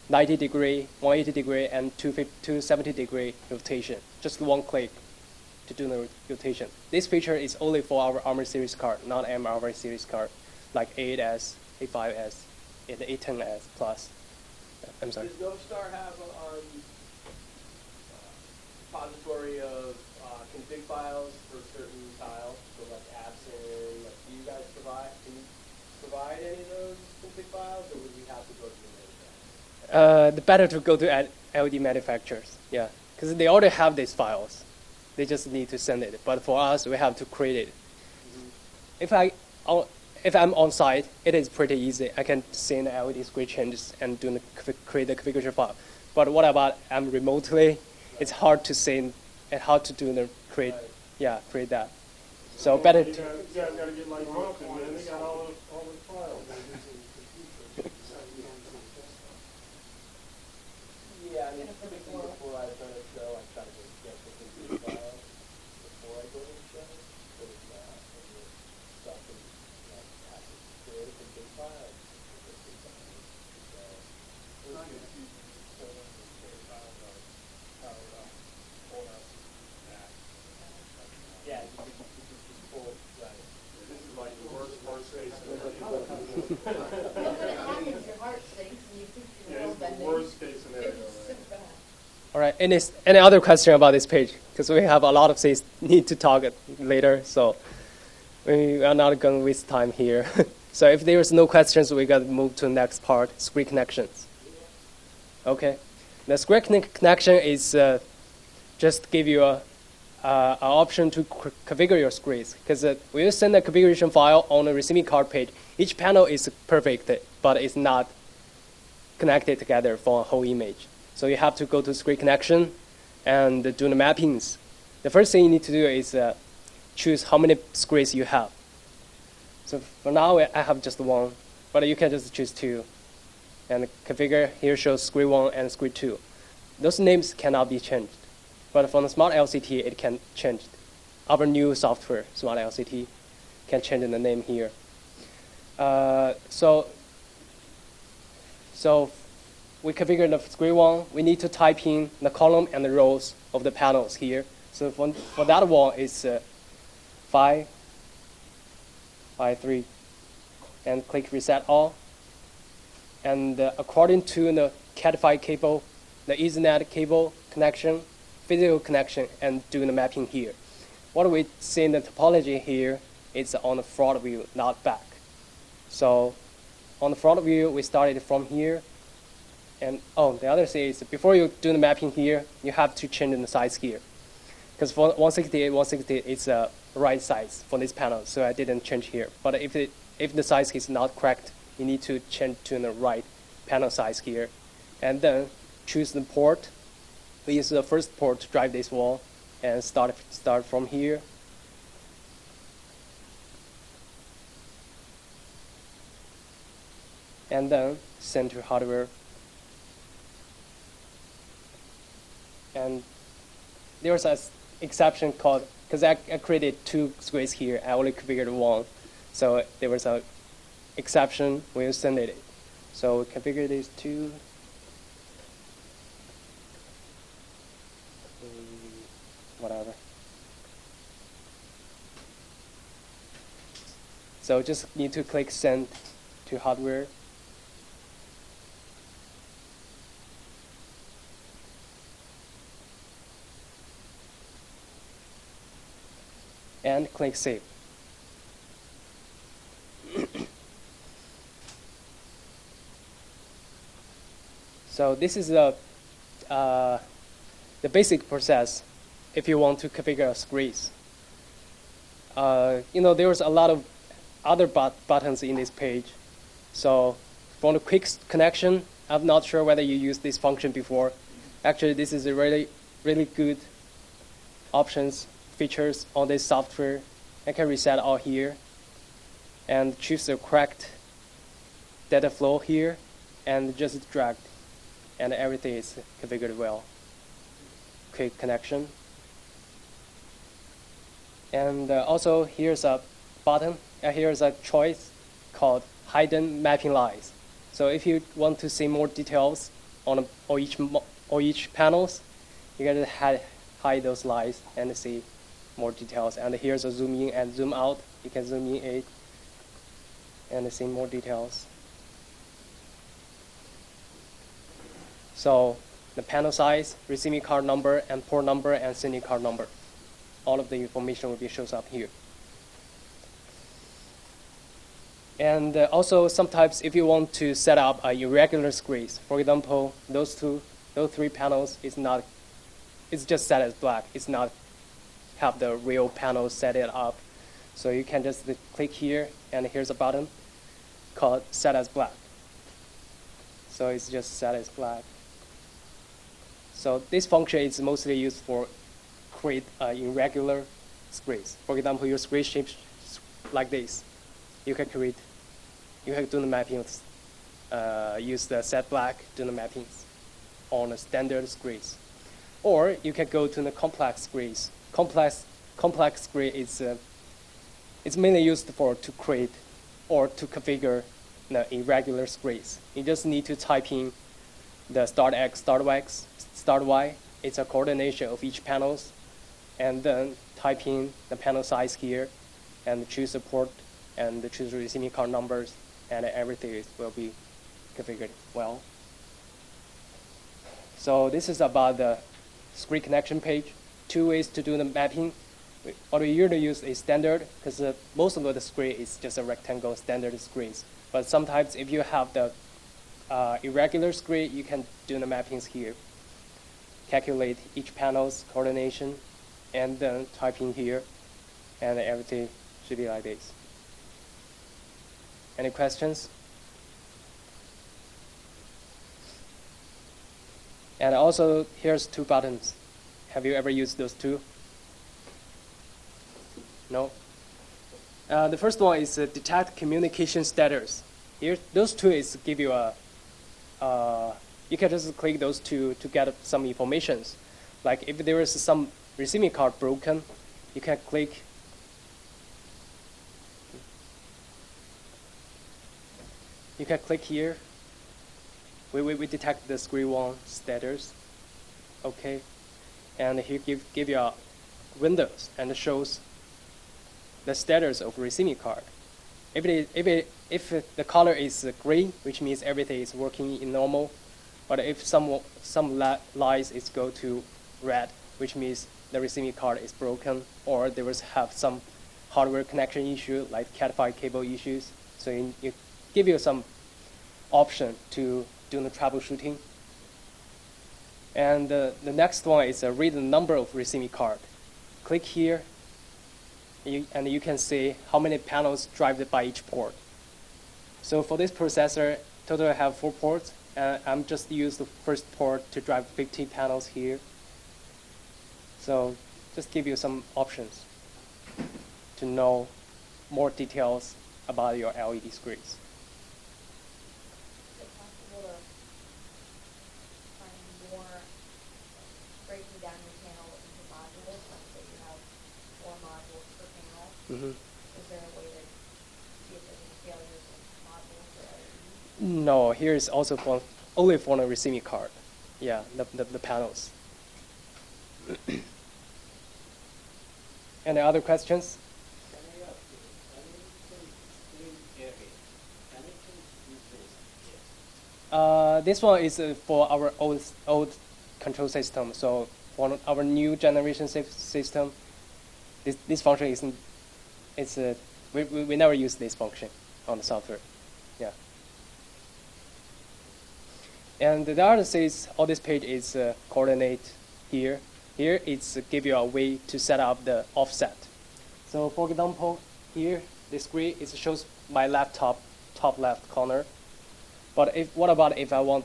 90 degree, 180 degree, and 270 degree rotation. Just one click to do the rotation. This feature is only for our Armor series card, not MRV series card, like A8S, A5S, and A10S Plus. I'm sorry. Does Novastar have a repository of config files for certain tiles, so like apps and like, do you guys can you provide any of those config files, or would we have to go to the manufacturer? The better to go to LED manufacturers, yeah, because they already have these files. They just need to send it. But for us, we have to create it. Mm-hmm. If I'm on site, it is pretty easy. I can send the LED screen changes and create the configuration file. But what about I'm remotely? It's hard to send and how to do the create that. So better. You guys got to get like Mountain, man. They got all the files. Yeah, I mean, typically before I've done a show, I try to get the config files before I go to the show. So it's not stuff and have to create a config file. Yeah, you can pull it, right. This is like the worst case But when it happens, your heart sinks and you think you're Yeah, it's the worst case scenario. Right? All right. Any other question about this page? Because we have a lot of things need to talk later, so we are not going to waste time here. So if there is no questions, we got to move to the next part: screen connections. Okay. The screen connection is just give you an option to configure your screens. Because when you send a configuration file on the receiving card page, each panel is perfect, but it's not connected together for a whole image. So you have to go to screen connection and do the mappings. The first thing you need to do is choose how many screens you have. So for now, I have just one, but you can just choose two. And configure here shows screen 1 and screen 2. Those names cannot be changed. But for the Smart LCT, it can change. Our new software, Smart LCT, can change the name here. So we configure the screen 1. We need to type in the column and the rows of the panels here. So for that one, it's 5, 3, and click Reset All. And according to the Cat5 cable, the Ethernet cable connection, physical connection, and doing the mapping here. What we see in the topology here is on the front view, not back. So on the front view, we started from here. And the other thing is before you do the mapping here, you have to change the size here. Because for 168, it's a right size for this panel, so I didn't change here. But if the size is not correct, you need to change to the right panel size here. And then choose the port. We use the first port to drive this wall and start from here. And then send to hardware. And there's an exception called, because I created 2 screens here, I only configured 1. So there was an exception when you send it. So we configure these 2. Whatever. So just need to click send to hardware. and click Save. So this is the basic process if you want to configure a screens. There's a lot of other buttons in this page. So for the quick connection, I'm not sure whether you used this function before. Actually, this is a really, really good features on this software. I can reset all here and choose the correct data flow here and just drag, and everything is configured well. Quick connection. And also here's a button, here's a choice called hidden mapping lines. So if you want to see more details on each panels, you can hide those lines and see more details. And here's a zoom in and zoom out. You can zoom in it and see more details. So the panel size, receiving card number, and port number, and sending card number. All of the information will be shows up here. And also sometimes if you want to set up irregular screens, for example, those three panels it's just set as black. It's not have the real panel set it up. So you can just click here, and here's a button called Set as Black. So it's just set as black. So this function is mostly used for create irregular screens. For example, your screen shapes like this. You can do the mappings, use the set black, do the mappings on the standard screens. Or you can go to the complex screens. Complex screen is it's mainly used to create or to configure the irregular screens. You just need to type in the start X, start Y. It's a coordination of each panels, and then type in the panel size here, and choose the port, and choose the receiving card numbers, and everything will be configured well. So this is about the screen connection page. 2 ways to do the mapping. What we usually use is standard, because most of the screen is just a rectangle standard screens. But sometimes if you have the irregular screen, you can do the mappings here. Calculate each panel's coordination, and then type in here, and everything should be like this. Any questions? And also, here's 2 buttons. Have you ever used those 2? No? The first one is detect communication status. Here, those 2 is give you you can just click those 2 to get some information. Like if there is some receiving card broken, you can click. You can click here. We detect the screen 1 status. Okay. And here give you a windows, and it shows the status of receiving card. If the color is green, which means everything is working in normal, but if some lines is go to red, which means the receiving card is broken, or there was have some hardware connection issue like Cat5 cable issues. So it give you some option to do the troubleshooting. And the next one is read the number of receiving card. Click here, and you can see how many panels driven by each port. So for this processor, total I have 4 ports, and I'm just use the first port to drive 50 panels here. So just give you some options to know more details about your LED screens. Is it possible to find more breaking down your panel into modules? Like say you have 4 modules per panel. Mm-hmm. Is there a way to see if there's any failures in modules or LEDs? No, here is also only for the receiving card. Yeah, the panels. Any other questions? Can I ask you, anything screen area, anything is this? This one is for our old control system. So for our new generation system, This function isn't. It's a we never use this function on the software. Yeah. And the other says all this page is coordinate here. Here it's give you a way to set up the offset. So for example, here this grid it shows my laptop top left corner. But what about if I want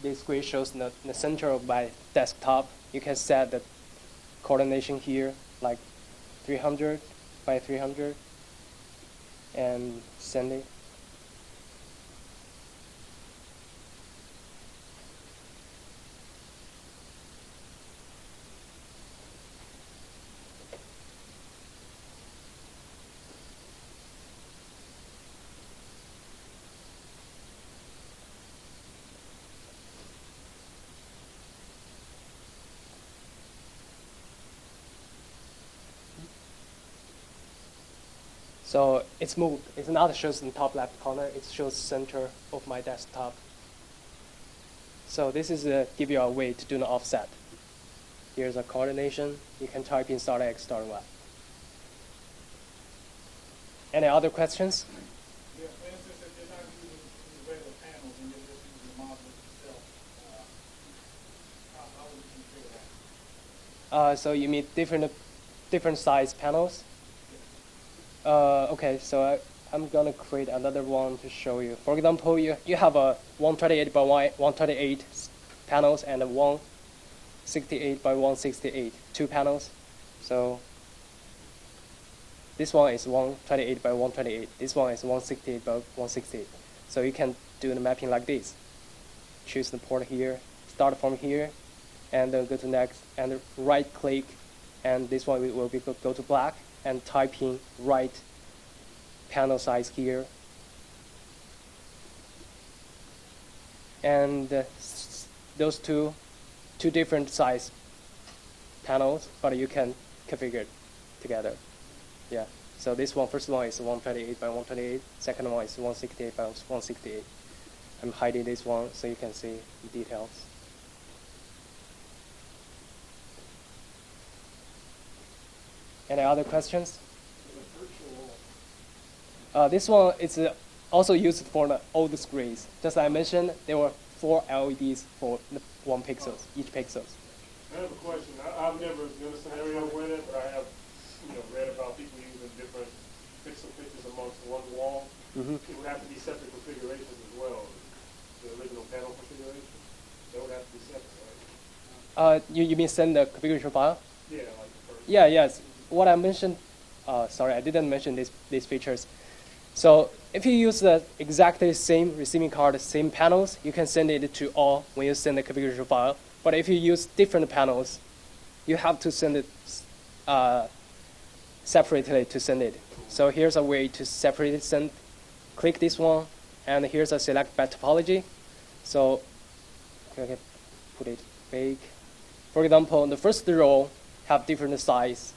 this grid shows the center of my desktop? You can set the coordination here like 300 by 300 and send it. So it's moved. It's not shows in top left corner. It shows center of my desktop. So this is give you a way to do an offset. Here's a coordination. You can type in start X, start Y. Any other questions? Yeah, for instance, if you're not using the regular panels and you're just using the module itself, how would you configure that? So you mean different size panels? Okay, so I'm gonna create another one to show you. For example, you have a 128 by 128 panels and a 168 by 168, 2 panels. So this one is 128 by 128. This one is 168 by 168. So you can do the mapping like this. Choose the port here, start from here, and then go to next, and right click, and this one will be go to black, and type in right panel size here. And those two different size panels, but you can configure it together. Yeah. So this one, first one is 128 by 128. Second one is 168 by 168. I'm hiding this one so you can see the details. Any other questions? This one is also used for the old screens. Just like I mentioned, there were 4 LEDs for 1 pixel, each pixel. I have a question. I've never done a scenario with it, but I have read about people using different pixel pictures amongst one wall. Mm-hmm. It would have to be separate configurations as well. The original panel configuration, that would have to be separate, right? You mean send the configuration file? Yeah, like the first. Yeah, yes. What I mentioned, sorry, I didn't mention these features. So if you use the exactly same receiving card, same panels, you can send it to all when you send the configuration file. But if you use different panels, you have to send it separately to send it. So here's a way to separate it, send. Click this one, and here's a select by topology. So I can put it big. For example, the first row have different size.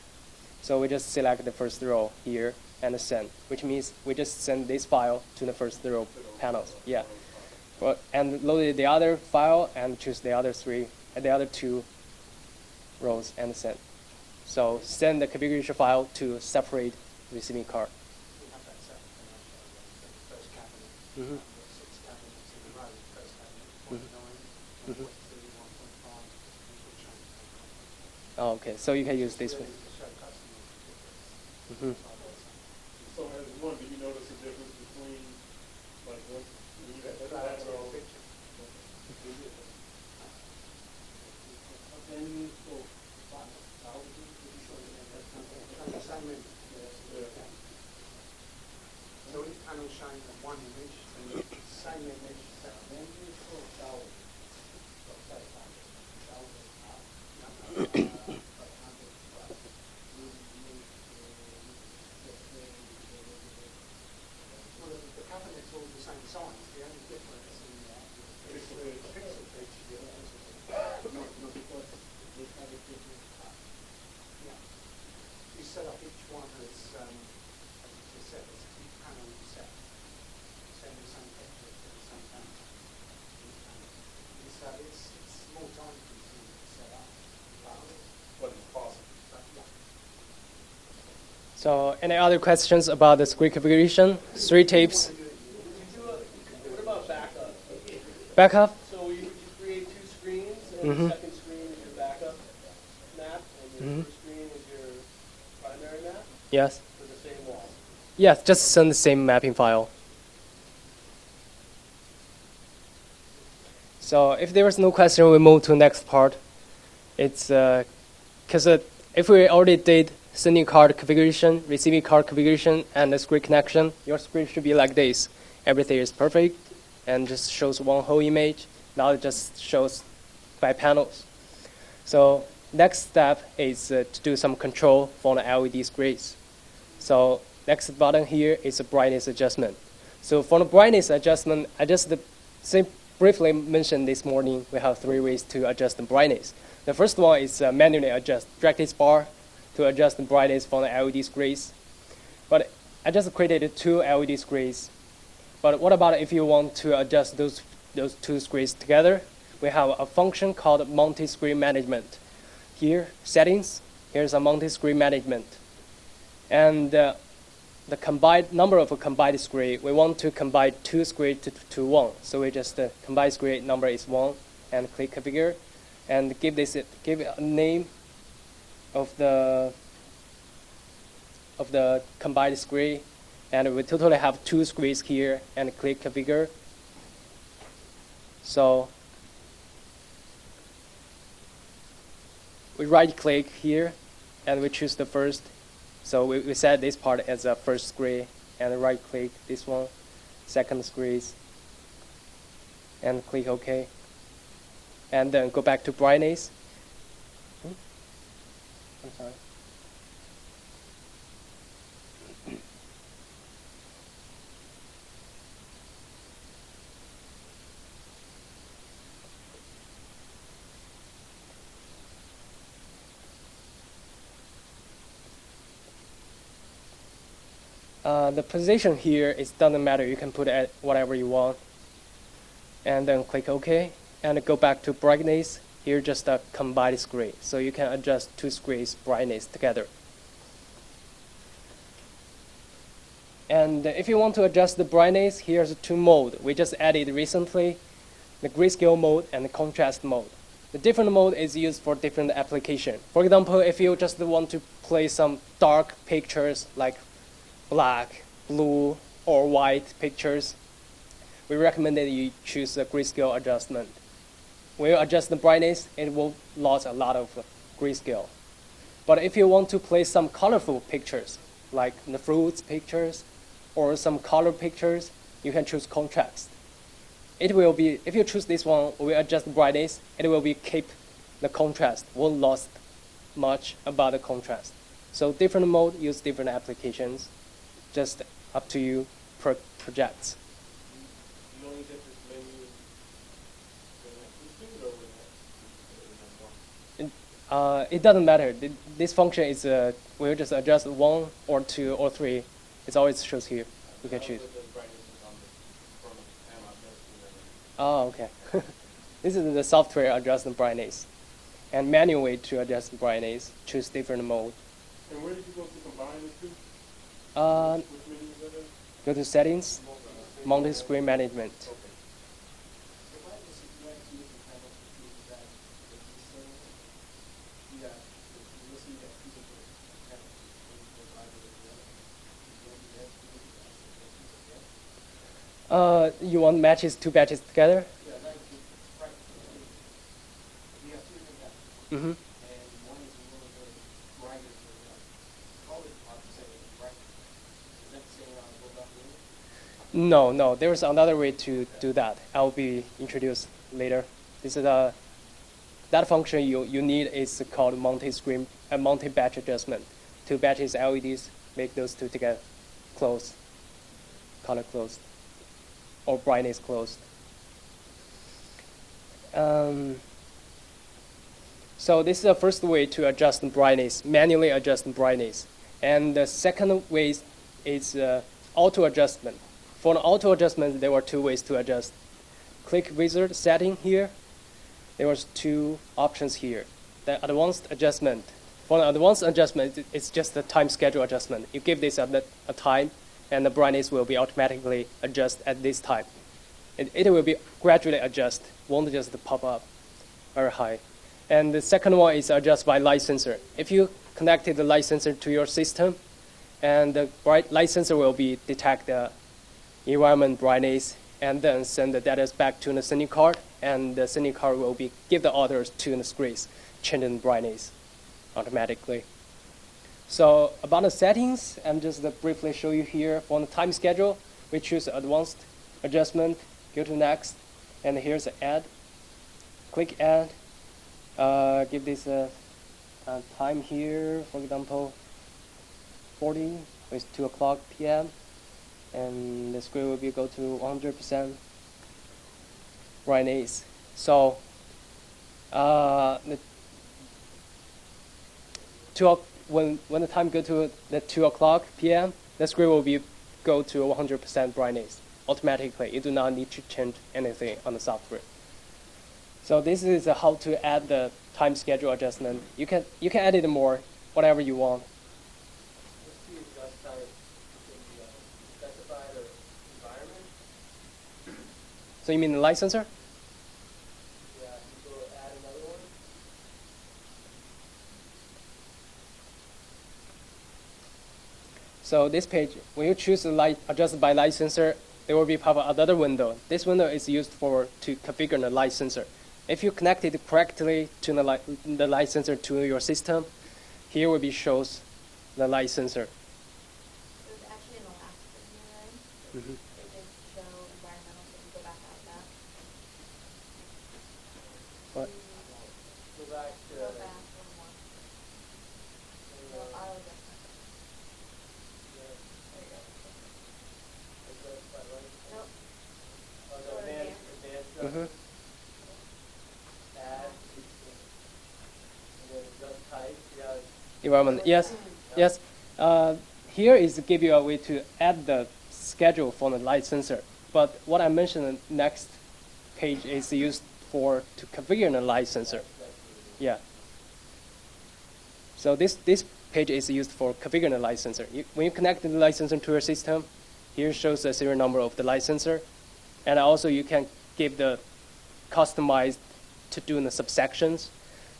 So we just select the first row here and send, which means we just send this file to the first row panels. Yeah. And load the other file and choose the other 2 rows and send. So send the configuration file to separate receiving card. We have that set, and I'll show you the first cabinet, Mm-hmm. 6 cabinets in a row, first cabinet, 0.9, Mhm. 1.3, 1.5, which Oh, okay. So you can use this one. to show customers the Mm-hmm. difference. So as one, do you notice a difference between, like, when you have that That's a panel? picture. So each panel showing one image, and same image, well, the cabinet's all the same size. The only difference in is the pixel pitch. Yeah. You set up each one as you set each panel you set. Send the same picture to the same panel. And so it's more time consuming to set up. But it's possible. But yeah. So any other questions about the screen configuration? 3 tapes. What about backup? Backup? So you create 2 screens, and the second screen is your backup map, and the first screen is your primary map Yes. for the same wall. Yes, just send the same mapping file. So if there is no question, we move to the next part. It's because if we already did sending card configuration, receiving card configuration, and the screen connection, your screen should be like this. Everything is perfect and just shows one whole image. Now it just shows by panels. So next step is to do some control for the LED screens. So next button here is a brightness adjustment. So for the brightness adjustment, I just briefly mentioned this morning, we have 3 ways to adjust the brightness. The first one is manually adjust. Drag this bar to adjust the brightness for the LED screens. But I just created 2 LED screens. But what about if you want to adjust those 2 screens together? We have a function called multi-screen management. Here, settings, here's a multi-screen management. And the combined number of a combined screen, we want to combine 2 screens to 1. So we just combined screen number is 1 and click configure and give a name of the combined screen, and we totally have 2 screens here and click configure. So we right click here and we choose the first. So we set this part as a first screen and right click this one, second screen, and click OK. And then go back to brightness. I'm sorry. The position here is doesn't matter. You can put it whatever you want. And then click OK. And go back to brightness. Here just a combined screen. So you can adjust 2 screens brightness together. And if you want to adjust the brightness, here's 2 modes. We just added recently the grayscale mode and the contrast mode. The different mode is used for different application. For example, if you just want to play some dark pictures like black, blue, or white pictures, we recommend that you choose a grayscale adjustment. When you adjust the brightness, it will lose a lot of grayscale. But if you want to play some colorful pictures, like the fruits pictures or some color pictures, you can choose contrast. It will be, if you choose this one, we adjust the brightness, it will be keep the contrast, won't lose much about the contrast. So different mode use different applications, just up to you per projects. You only get this menu It doesn't matter. This function is, we'll just adjust 1 or 2 or 3. It always shows here. You can choose. Oh, okay. This is the software adjusting brightness. And manual way to adjust brightness, choose different mode. And where did you go to combine the 2? Which menu is that in? Go to settings, multi-screen management. You want matches, 2 batches together? Mm-hmm. No. There's another way to do that. I'll be introduced later. This is that function you need is called multi-screen and multi-batch adjustment. 2 batches LEDs, make those 2 together, close, color closed, or brightness closed. So this is the first way to adjust the brightness, manually adjust the brightness. And the second way is auto adjustment. For an auto adjustment, there were 2 ways to adjust. Click wizard setting here. There was 2 options here. The advanced adjustment. For the advanced adjustment, it's just the time schedule adjustment. You give this a time, and the brightness will be automatically adjust at this time. It will be gradually adjust, won't just pop up very high. And the second one is adjust by light sensor. If you connected the light sensor to your system, and the light sensor will be detect the environment brightness and then send the data back to the sending card, and the sending card will be give the orders to the screens, changing the brightness automatically. So about the settings, I'm just briefly show you here. For the time schedule, we choose advanced adjustment, go to next, and here's the add. Click add, give this a time here, for example, 40 with 2 o'clock p.m. and the screen will be go to 100% brightness. So when the time go to the 2 o'clock p.m., the screen will be go to 100% brightness automatically. You do not need to change anything on the software. So this is how to add the time schedule adjustment. You can add it more, whatever you want. So you mean the light sensor? Yeah, you go add another one. So this page, when you choose the light adjusted by light sensor, there will be pop up another window. This window is used to configure the light sensor. If you connect it correctly to the light sensor to your system, here will be shows the light sensor. There's actually in the last video, right? Mm-hmm. They did show environmental, so if you go back out that. What? Go back to Go back one more. So auto adjustment. There you go. adjust by light. Nope. Oh, Go the to advanced Mm-hmm. add, and then adjust type. Yeah. Environment. Yes. Yes. Here is to give you a way to add the schedule for the light sensor. But what I mentioned next page is used to configure the light sensor. Yeah. So this page is used for configuring the light sensor. When you connect the light sensor to your system, here shows the serial number of the light sensor, and also you can give the customized to do the subsections.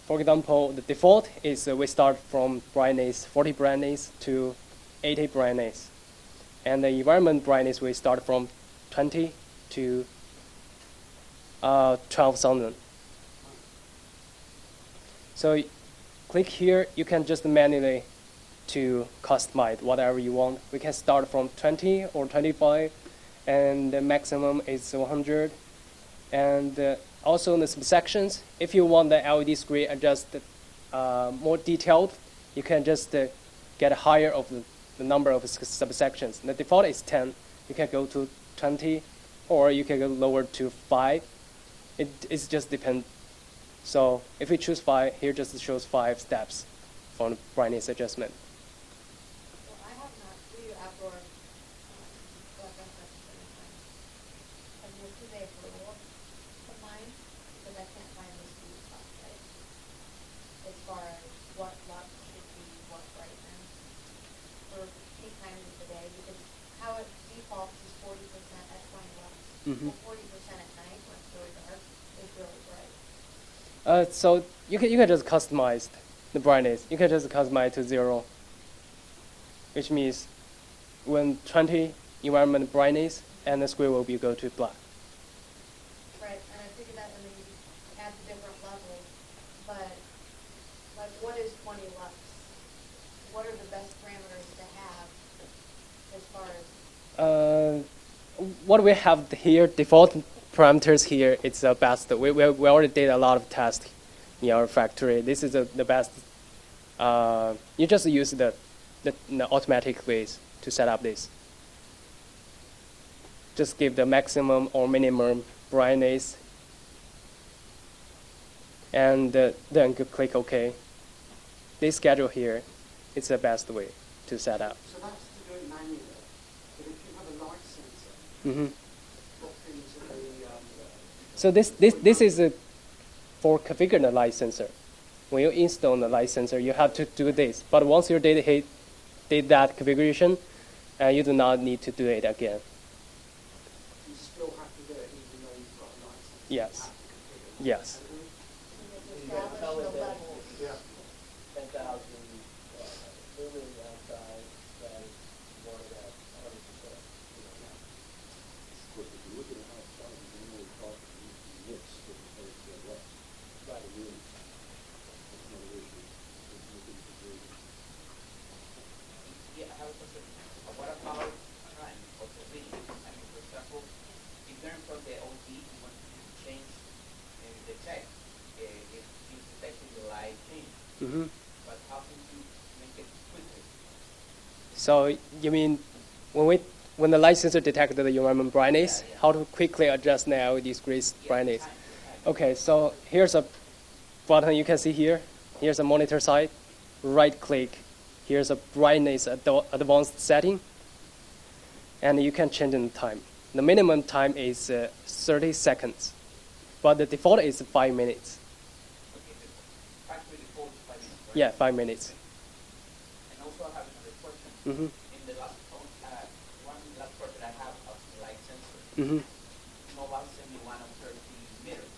For example, the default is we start from brightness 40 brightness to 80 brightness, and the environment brightness we start from 20 to 12,000. So click here, you can just manually to customize whatever you want. We can start from 20 or 25, and the maximum is 100. And also in the subsections, if you want the LED screen adjusted more detailed, you can just get higher of the number of subsections. The default is 10. You can go to 20, or you can go lower to 5. It just depends. So if we choose 5, here just shows 5 steps for the brightness adjustment. Well, I have not, we do outdoor, black and white sometimes. And this is a rule of mine, because I can't find the sweet spot, right? As far as what lux should be, what brightness, for peak times of the day, because how it defaults is 40% at 20 lux. Mhm. Well, 40% at night, when it's really dark, is really bright. So you can just customize the brightness. You can just customize to 0, which means when 20 environment brightness, and the screen will be go to black. Right, and I figured that, and then you add the different levels, but, like, what is 20 lux? What are the best parameters to have as far as? What we have here, default parameters here, it's the best. We already did a lot of tests in our factory. This is the best. You just use the automatic ways to set up this. Just give the maximum or minimum brightness, and then click OK. This schedule here, it's the best way to set up. So that's to do it manually. But if you have a light sensor, Mm-hmm. what things are the So this is for configuring the light sensor. when you install the light sensor, you have to do this. But once you did that configuration, you do not need to do it again. You still have to do it even though you've got a license. Yes. You have to configure it. Yes. You establish the level. Yeah. 10,000 lumens outside, that is more than 100%. Of course, if you look at it outside, you can only talk to the nits that are very to the left. Right. The room. That's another issue. It's looking for the- Yeah, I have a question. What about time of the video? I mean, for example, if they're from the OT, you want to change the check if it's detecting the light change. Mm-hmm. But how can you make it quicker? So you mean when the light sensor detected the environment brightness, how to quickly adjust the LED screen's brightness? Okay, so here's a button you can see here. Here's a monitor side. Right click. Here's a brightness advanced setting. And you can change the time. The minimum time is 30 seconds. But the default is 5 minutes. Okay, the factory default is 5 minutes, right? Yeah, 5 minutes. And also I have another question. Mm-hmm. In the last one last project I have of the light sensor, Mm-hmm. Novastar sent me one of 30 meters.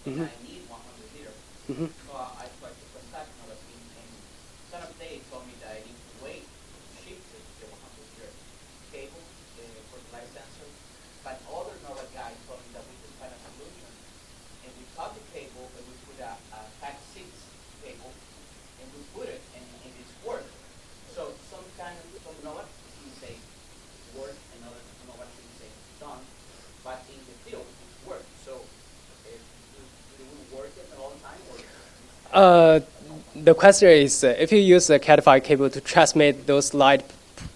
Mhm. I need 100 meters. Mm-hmm. So I tried to contact Novastar, and some of they told me that I need to wait to ship the 100 meter cable for the light sensor. But other Nova guy told me that we could find a solution, and we cut the cable and we put a Type 6 cable, and we put it, and it's worked. So some Nova say work, and other Nova say done, but in the field it's worked. So do we work it all the time, or? The question is, if you use a Cat5 cable to transmit those light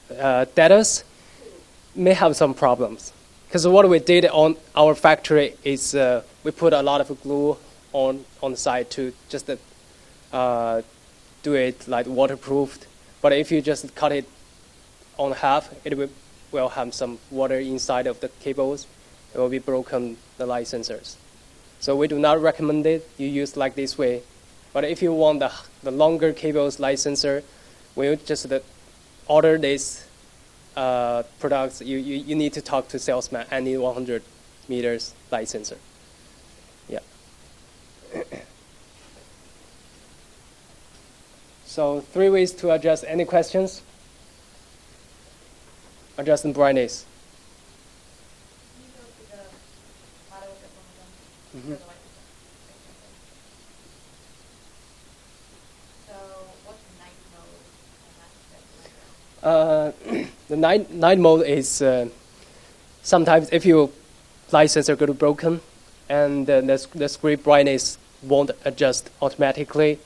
data, may have some problems. Because what we did on our factory is we put a lot of glue on the side to just do it like waterproofed. But if you just cut it on half, it will have some water inside of the cables. It will be broken the light sensors. So we do not recommend it. You use like this way. But if you want the longer cables light sensor, when you just order this products, you need to talk to salesman. I need 100 meters light sensor. Yeah. So 3 ways to adjust any questions. Adjust the brightness. Can you go to the auto adjustment again? Mhm. For the light sensor? So what's the night mode? And that's The night mode is sometimes if your light sensor got broken and the screen brightness won't adjust automatically,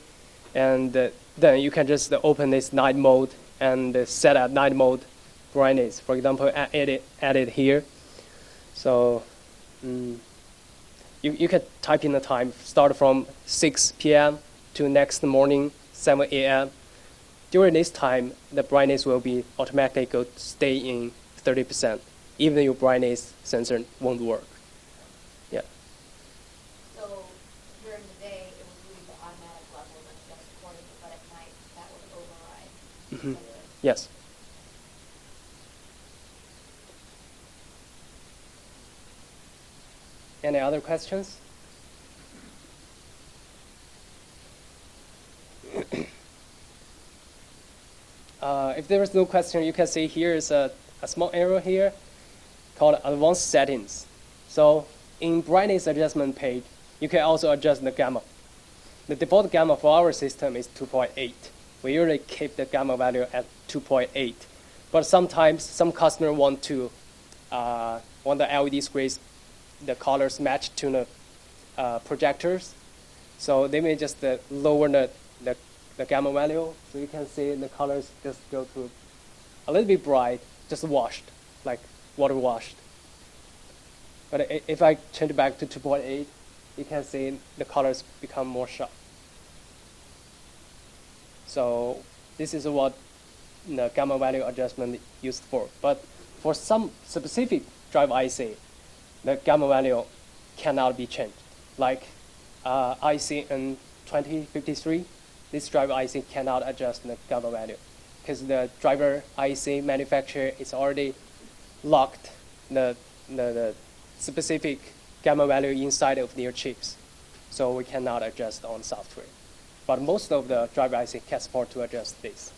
and then you can just open this night mode and set a night mode brightness. For example, add it here. So you can type in the time, start from 6 p.m. to next morning 7 a.m. During this time, the brightness will be automatically stay in 30%, even though your brightness sensor won't work. Yeah. So during the day, it would leave the automatic level that's just accordingly, but at night, that would override. Mhm. some of it. Yes. Any other questions? If there is no question, you can see here is a small arrow here called Advanced Settings. So in brightness adjustment page, you can also adjust the gamma. The default gamma for our system is 2.8. We usually keep the gamma value at 2.8. But sometimes some customer want the LED screens, the colors match to the projectors. So they may just lower the gamma value. So you can see the colors just go to a little bit bright, just washed, like water washed. But if I change it back to 2.8, you can see the colors become more sharp. So this is what the gamma value adjustment used for. But for some specific drive IC, the gamma value cannot be changed. Like IC 2053, this driver IC cannot adjust the gamma value because the driver IC manufacturer is already locked the specific gamma value inside of their chips. So we cannot adjust on software. But most of the driver IC can support to adjust this.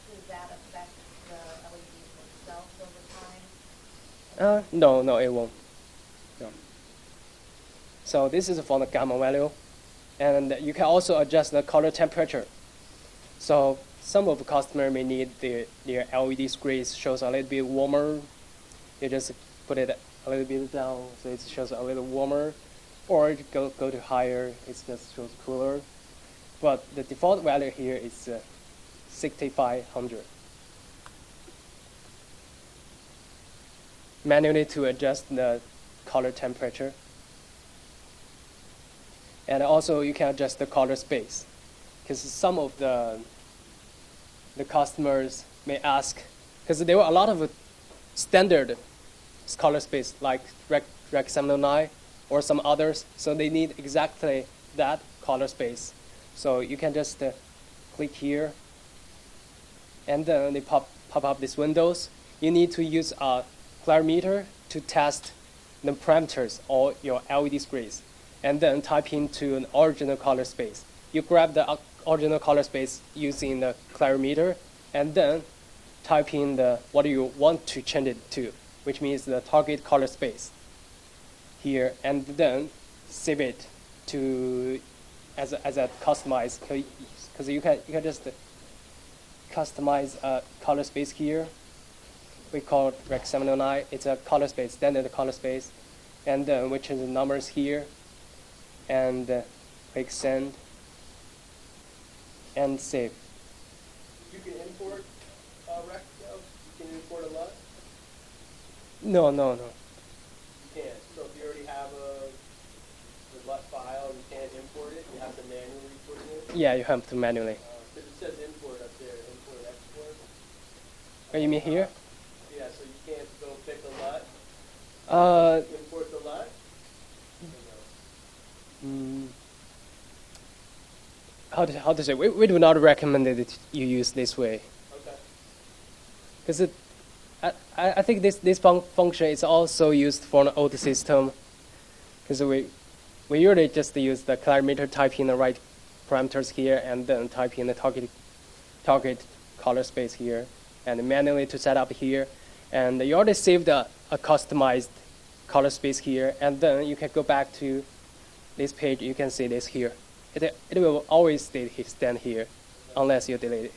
Does that affect the LEDs themselves over time? No, it won't. No. So this is for the gamma value. And you can also adjust the color temperature. So some of the customer may need their LED screens shows a little bit warmer. You just put it a little bit down so it shows a little warmer. Or go to higher, it just shows cooler. But the default value here is 6500. Manually to adjust the color temperature. And also you can adjust the color space. Because some of the customers may ask, because there were a lot of standard color space like Rec 709 or some others, so they need exactly that color space. So you can just click here, and then they pop up these windows. You need to use a clarimeter to test the parameters of your LED screens, and then type into an original color space. You grab the original color space using the clarimeter, and then type in what you want to change it to, which means the target color space here, and then save it to as a customized, because you can just customize a color space here. We call it Rec 709. It's a color space, standard color space, and then we change the numbers here, and click send and save. You can import rec though? Can you import a LUT? No. You can't. So if you already have a LUT file, you can't import it. You have to manually put it in. Yeah, you have to manually. Because it says import up there, import export. Oh, you mean here? Yeah, so you can't go pick a LUT. Import the LUT. How to say? We do not recommend that you use this way. Okay. Because I think this function is also used for an old system. Because we usually just use the clarimeter, type in the right parameters here, and then type in the target color space here, and manually to set up here. And you already saved a customized color space here, and then you can go back to this page. You can see this here. It will always stand here, unless you delete it.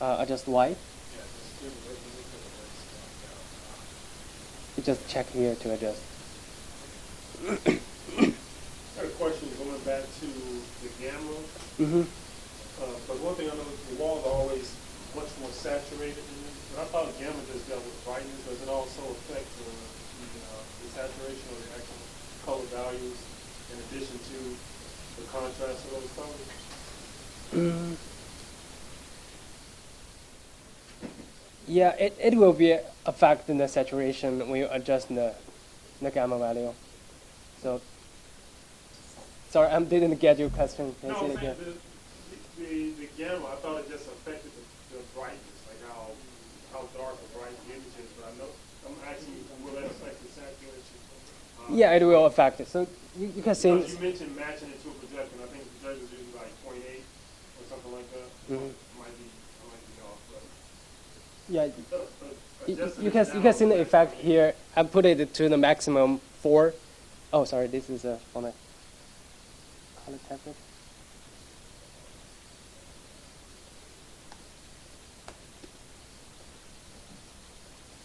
Adjust white. You just check here to adjust. I had a question going back to the gamma. But one thing I know, the walls are always much more saturated than this. But I thought gamma just dealt with brightness. Does it also affect the saturation or the actual color values in addition to the contrast of those colors? Yeah, it will be affecting the saturation when you adjust the gamma value. So, sorry, I didn't get your question. Can you say it again? The gamma, I thought it just affected the brightness, like how dark or bright the image is. But I know I'm asking, will that affect the saturation? Yeah, it will affect it. So you can see. You mentioned matching it to a projection. I think the projection is usually like 0.8 or something like that. I might be off, but. Yeah, you can see the effect here. I put it to the maximum 4. Oh, sorry, this is on the color temperature.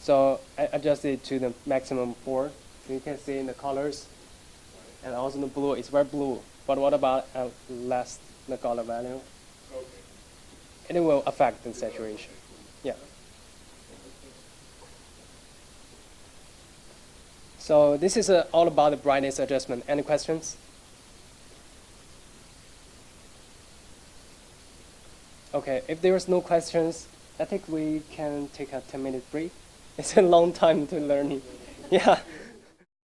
So I adjusted it to the maximum 4. So you can see in the colors, and also the blue. It's very blue. But what about less the color value? Okay. It will affect the saturation. Yeah. So this is all about the brightness adjustment. Any questions? Okay, if there is no questions, I think we can take a 10-minute break. It's a long time to learning. Yeah.